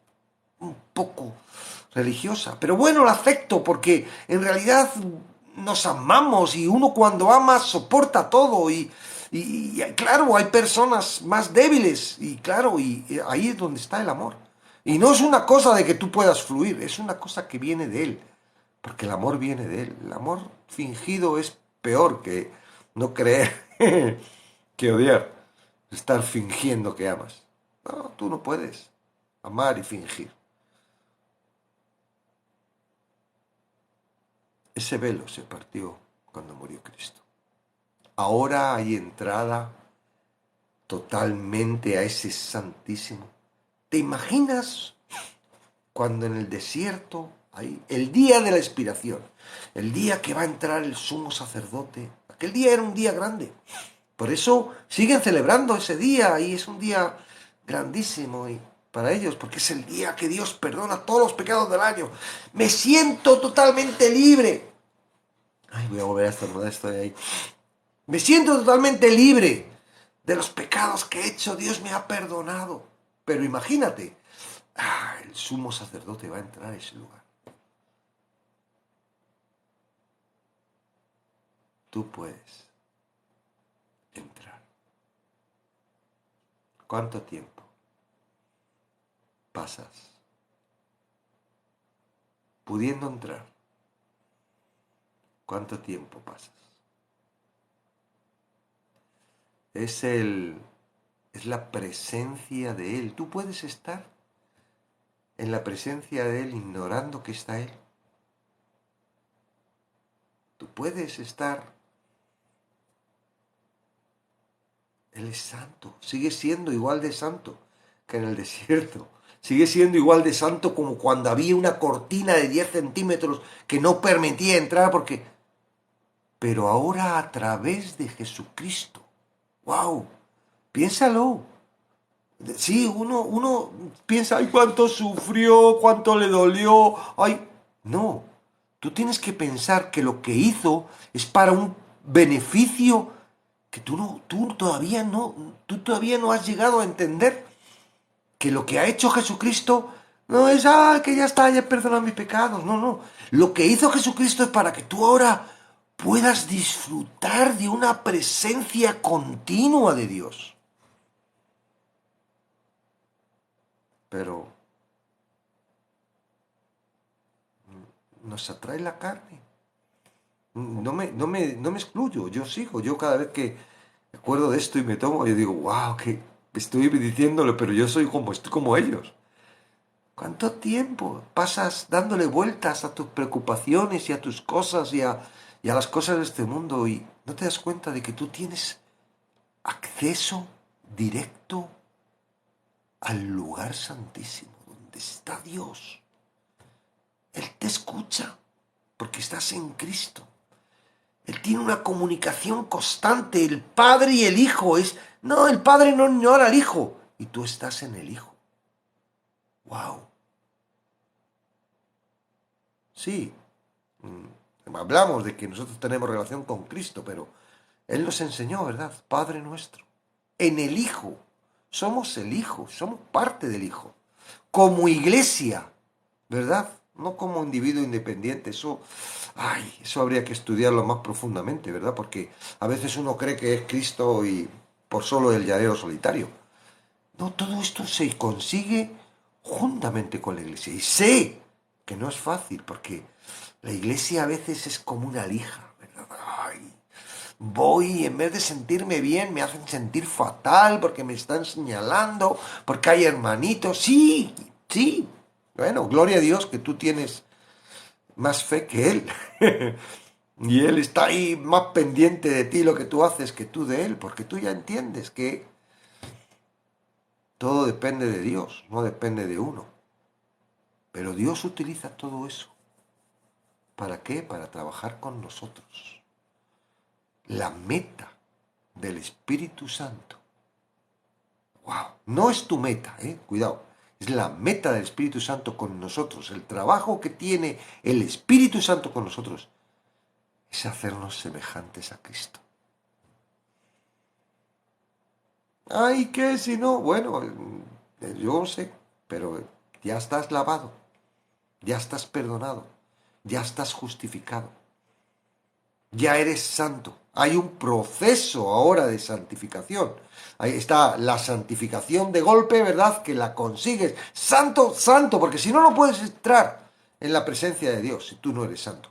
un poco religiosa. Pero bueno, la acepto porque en realidad nos amamos y uno cuando ama soporta todo y claro, hay personas más débiles y claro, y ahí es donde está el amor. Y no es una cosa de que tú puedas fluir, es una cosa que viene de Él, porque el amor viene de Él. El amor fingido es peor que no creer, que odiar, estar fingiendo que amas. No, tú no puedes amar y fingir. Ese velo se partió cuando murió Cristo. Ahora hay entrada totalmente a ese Santísimo. ¿Te imaginas cuando en el desierto, ahí, el día de la expiración, el día que va a entrar el sumo sacerdote? Aquel día era un día grande. Por eso siguen celebrando ese día y es un día grandísimo y para ellos, porque es el día que Dios perdona todos los pecados del año. Me siento totalmente libre. Ay, voy a volver a estornudar, estoy ahí. Me siento totalmente libre de los pecados que he hecho. Dios me ha perdonado. Pero imagínate, el sumo sacerdote va a entrar a ese lugar. Tú puedes entrar. ¿Cuánto tiempo pasas pudiendo entrar? ¿Cuánto tiempo pasas? Es la presencia de Él. Tú puedes estar en la presencia de Él ignorando que está Él. Tú puedes estar. Él es santo. Sigue siendo igual de santo que en el desierto. Sigue siendo igual de santo como cuando había una cortina de 10 centímetros que no permitía entrar porque... Pero ahora a través de Jesucristo. ¡Wow! Piénsalo. Sí, uno piensa, ay, cuánto sufrió, cuánto le dolió, ay, no. Tú tienes que pensar que lo que hizo es para un beneficio que tú todavía no has llegado a entender. Que lo que ha hecho Jesucristo no es, que ya está, ya perdona mis pecados, no, no. Lo que hizo Jesucristo es para que tú ahora puedas disfrutar de una presencia continua de Dios. Pero nos atrae la carne, no me excluyo, yo sigo. Yo cada vez que me acuerdo de esto y me tomo, yo digo, wow, que estoy diciéndole, pero yo estoy como ellos. ¿Cuánto tiempo pasas dándole vueltas a tus preocupaciones y a tus cosas y a las cosas de este mundo y no te das cuenta de que tú tienes acceso directo al lugar santísimo, donde está Dios? Él te escucha porque estás en Cristo. Él tiene una comunicación constante, el Padre y el Hijo. No, el Padre no ignora al Hijo y tú estás en el Hijo. ¡Wow! Sí, hablamos de que nosotros tenemos relación con Cristo, pero Él nos enseñó, ¿verdad? Padre nuestro. En el Hijo. Somos el Hijo, somos parte del Hijo. Como iglesia, ¿verdad? No como individuo independiente. Eso habría que estudiarlo más profundamente, ¿verdad? Porque a veces uno cree que es Cristo y por solo el llanero solitario. No, todo esto se consigue juntamente con la iglesia. Y sé que no es fácil, porque la iglesia a veces es como una lija, ¿verdad? Voy y en vez de sentirme bien me hacen sentir fatal porque me están señalando, porque hay hermanitos. Sí, sí. Bueno, gloria a Dios que tú tienes más fe que Él. Y Él está ahí más pendiente de ti lo que tú haces que tú de Él, porque tú ya entiendes que todo depende de Dios, no depende de uno. Pero Dios utiliza todo eso. ¿Para qué? Para trabajar con nosotros. La meta del Espíritu Santo. ¡Wow! No es tu meta, cuidado. Es la meta del Espíritu Santo con nosotros. El trabajo que tiene el Espíritu Santo con nosotros es hacernos semejantes a Cristo. Ay, ¿qué si no? Bueno, yo sé, pero ya estás lavado, ya estás perdonado, ya estás justificado, ya eres santo. Hay un proceso ahora de santificación. Ahí está la santificación de golpe, ¿verdad? Que la consigues. Santo, santo, porque si no, no puedes entrar en la presencia de Dios si tú no eres santo.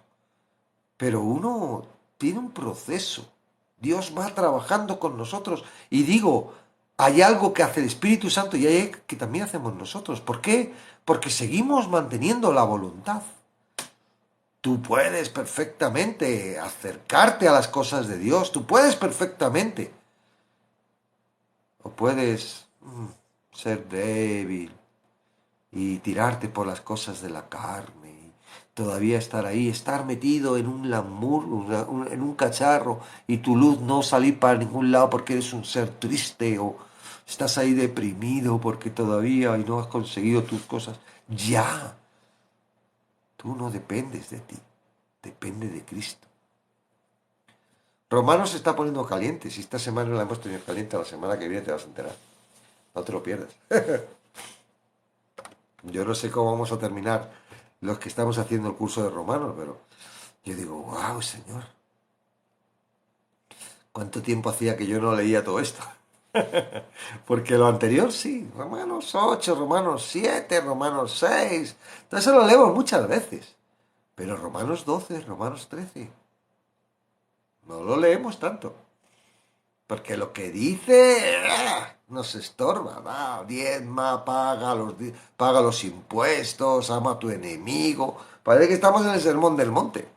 Pero uno tiene un proceso. Dios va trabajando con nosotros. Y digo, hay algo que hace el Espíritu Santo y hay que también hacemos nosotros. ¿Por qué? Porque seguimos manteniendo la voluntad. Tú puedes perfectamente acercarte a las cosas de Dios. Tú puedes perfectamente. O puedes ser débil y tirarte por las cosas de la carne, y todavía estar ahí, estar metido en un lamur, en un cacharro, y tu luz no salir para ningún lado porque eres un ser triste, o estás ahí deprimido porque todavía y no has conseguido tus cosas. Ya, tú no dependes de ti, depende de Cristo. Romanos se está poniendo caliente. Si esta semana no la hemos tenido caliente, la semana que viene te vas a enterar. No te lo pierdas. Yo no sé cómo vamos a terminar los que estamos haciendo el curso de Romanos, pero yo digo, wow, Señor, ¿cuánto tiempo hacía que yo no leía todo esto? Porque lo anterior sí, Romanos 8, Romanos 7, Romanos 6, todo eso lo leemos muchas veces. Pero Romanos 12, Romanos 13, no lo leemos tanto. Porque lo que dice nos estorba, diezma, paga los impuestos, ama a tu enemigo. Parece que estamos en el sermón del monte.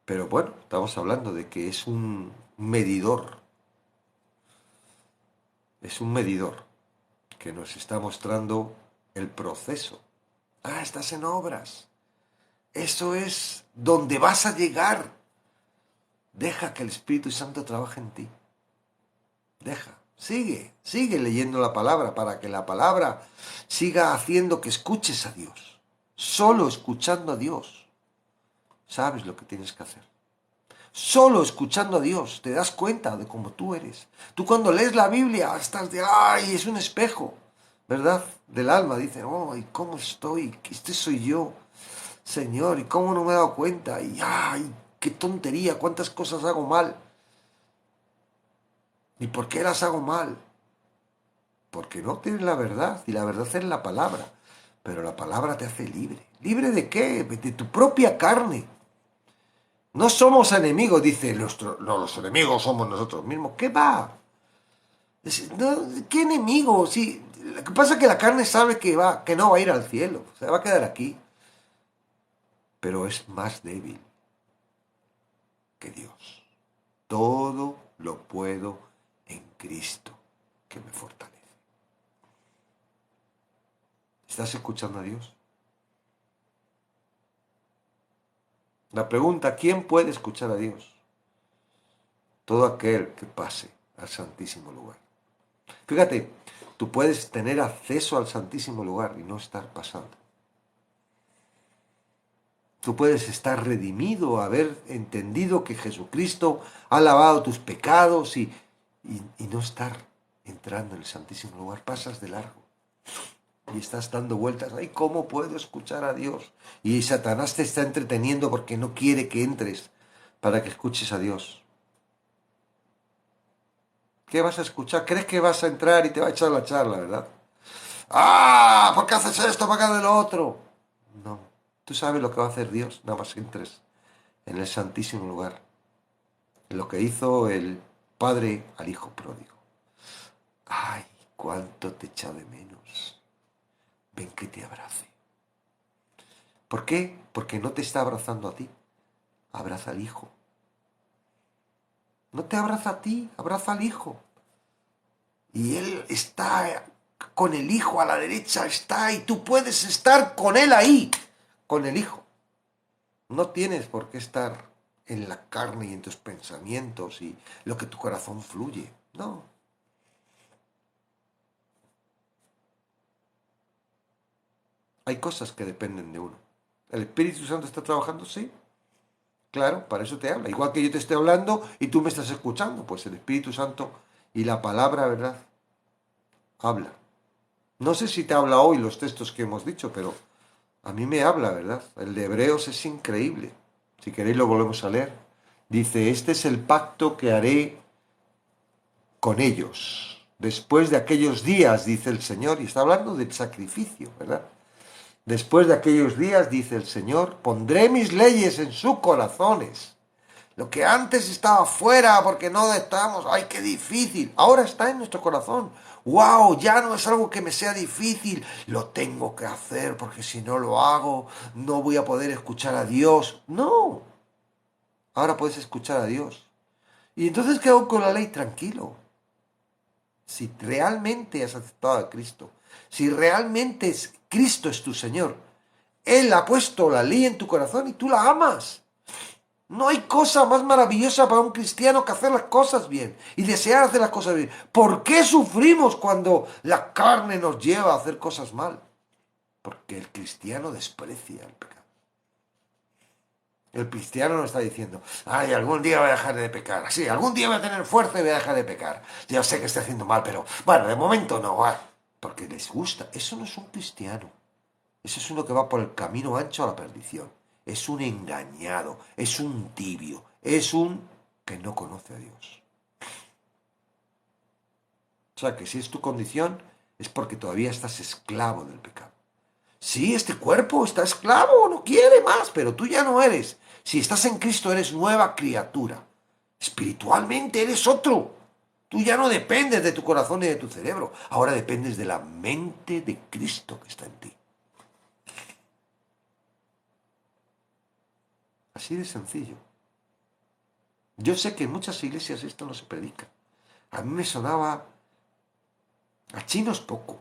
Pero bueno, estamos hablando de que es un medidor. Es un medidor que nos está mostrando el proceso. Estás en obras. Eso es donde vas a llegar. Deja que el Espíritu Santo trabaje en ti. Deja, sigue leyendo la palabra para que la palabra siga haciendo que escuches a Dios. Solo escuchando a Dios sabes lo que tienes que hacer. Solo escuchando a Dios te das cuenta de cómo tú eres. Tú cuando lees la Biblia estás es un espejo, ¿verdad? Del alma. Dice, ¿y cómo estoy? Este soy yo, Señor, ¿y cómo no me he dado cuenta? Y qué tontería, cuántas cosas hago mal. ¿Y por qué las hago mal? Porque no tienes la verdad, y la verdad es la palabra. Pero la palabra te hace libre. ¿Libre de qué? De tu propia carne. No somos enemigos, dice, no, los enemigos somos nosotros mismos. ¿Qué va? ¿Qué enemigo? Sí, lo que pasa es que la carne sabe que no va a ir al cielo, se va a quedar aquí, pero es más débil que Dios. Todo lo puedo en Cristo que me fortalece. ¿Estás escuchando a Dios? La pregunta, ¿quién puede escuchar a Dios? Todo aquel que pase al Santísimo Lugar. Fíjate, tú puedes tener acceso al Santísimo Lugar y no estar pasando. Tú puedes estar redimido, haber entendido que Jesucristo ha lavado tus pecados y no estar entrando en el Santísimo Lugar. Pasas de largo y estás dando vueltas. Ay, ¿cómo puedo escuchar a Dios? Y Satanás te está entreteniendo porque no quiere que entres para que escuches a Dios. ¿Qué vas a escuchar? ¿Crees que vas a entrar y te va a echar la charla, verdad? ¡Ah! ¿Por qué haces esto? ¿Por qué haces lo otro? No. Tú sabes lo que va a hacer Dios, nada más que entres en el Santísimo Lugar. Lo que hizo el padre al hijo pródigo. ¡Ay! ¿Cuánto te echa de menos? Ven que te abrace. ¿Por qué? Porque no te está abrazando a ti. Abraza al hijo. No te abraza a ti, abraza al hijo. Y él está con el hijo a la derecha, está, y tú puedes estar con él ahí, con el hijo. No tienes por qué estar en la carne y en tus pensamientos y lo que tu corazón fluye. No. Hay cosas que dependen de uno. ¿El Espíritu Santo está trabajando? Sí. Claro, para eso te habla. Igual que yo te estoy hablando y tú me estás escuchando, pues el Espíritu Santo y la palabra, ¿verdad? Habla. No sé si te habla hoy los textos que hemos dicho, pero a mí me habla, ¿verdad? El de Hebreos es increíble. Si queréis lo volvemos a leer. Dice, este es el pacto que haré con ellos. Después de aquellos días, dice el Señor, y está hablando del sacrificio, ¿verdad? Después de aquellos días, dice el Señor, pondré mis leyes en sus corazones. Lo que antes estaba fuera porque no estábamos, ¡ay, qué difícil! Ahora está en nuestro corazón. ¡Wow! Ya no es algo que me sea difícil. Lo tengo que hacer porque si no lo hago, no voy a poder escuchar a Dios. No. Ahora puedes escuchar a Dios. ¿Y entonces qué hago con la ley? Tranquilo. Si realmente has aceptado a Cristo, si realmente Cristo es tu Señor, Él ha puesto la ley en tu corazón y tú la amas. No hay cosa más maravillosa para un cristiano que hacer las cosas bien y desear hacer las cosas bien. ¿Por qué sufrimos cuando la carne nos lleva a hacer cosas mal? Porque el cristiano desprecia el pecado. El cristiano no está diciendo, ay, algún día voy a dejar de pecar. Sí, algún día voy a tener fuerza y voy a dejar de pecar. Ya sé que estoy haciendo mal, pero bueno, de momento no. Porque les gusta. Eso no es un cristiano. Eso es uno que va por el camino ancho a la perdición. Es un engañado, es un tibio, es un que no conoce a Dios. O sea que si es tu condición, es porque todavía estás esclavo del pecado. Sí, este cuerpo está esclavo, no quiere más, pero tú ya no eres. Si estás en Cristo, eres nueva criatura. Espiritualmente eres otro. Tú ya no dependes de tu corazón ni de tu cerebro. Ahora dependes de la mente de Cristo que está en ti. Así de sencillo. Yo sé que en muchas iglesias esto no se predica. A mí me sonaba a chinos poco,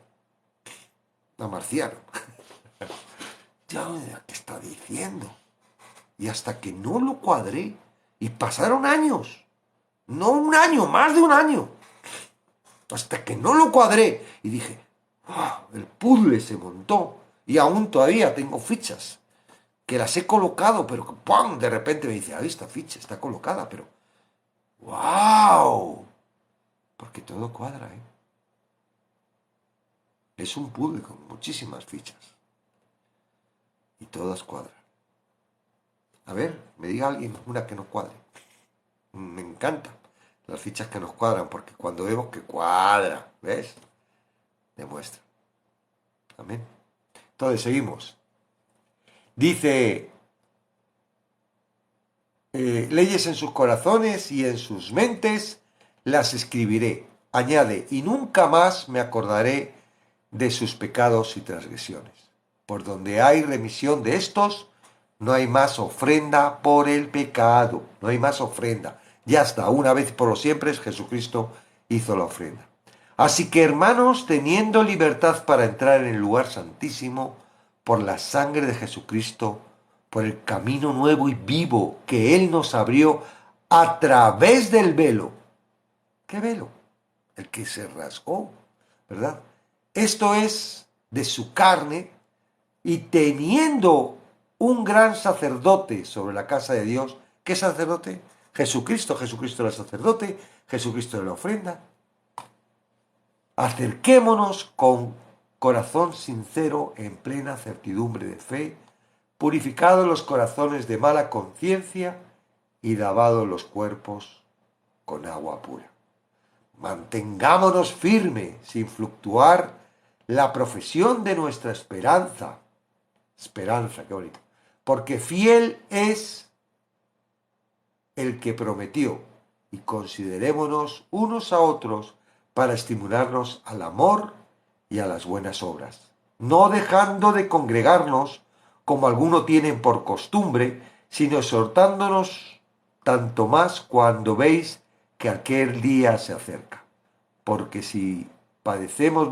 a marciano. Ya, ¿qué está diciendo? Y hasta que no lo cuadré, y pasaron años, no un año, más de un año, hasta que no lo cuadré y dije, el puzzle se montó y aún todavía tengo fichas que las he colocado, pero que ¡pum! De repente me dice, ahí esta ficha está colocada, pero ¡wow! Porque todo cuadra, ¿eh? Es un puzzle con muchísimas fichas y todas cuadran. A ver, me diga alguien una que no cuadre. Me encantan las fichas que nos cuadran, porque cuando vemos que cuadra, ¿ves? Demuestra. Amén. Entonces, seguimos. Dice, leyes en sus corazones y en sus mentes las escribiré. Añade, y nunca más me acordaré de sus pecados y transgresiones. Por donde hay remisión de estos, no hay más ofrenda por el pecado. No hay más ofrenda. Ya está, una vez por los siempre Jesucristo hizo la ofrenda. Así que, hermanos, teniendo libertad para entrar en el lugar santísimo, por la sangre de Jesucristo, por el camino nuevo y vivo que Él nos abrió a través del velo. ¿Qué velo? El que se rasgó, ¿verdad? Esto es de su carne, y teniendo un gran sacerdote sobre la casa de Dios. ¿Qué sacerdote? Jesucristo. Jesucristo era el sacerdote, Jesucristo era la ofrenda. Acerquémonos con corazón sincero, en plena certidumbre de fe, purificados los corazones de mala conciencia y lavados los cuerpos con agua pura. Mantengámonos firmes, sin fluctuar, la profesión de nuestra esperanza. Esperanza, qué bonito. Porque fiel es el que prometió, y considerémonos unos a otros para estimularnos al amor y a las buenas obras, no dejando de congregarnos como algunos tienen por costumbre, sino exhortándonos tanto más cuando veis que aquel día se acerca. Porque si padecemos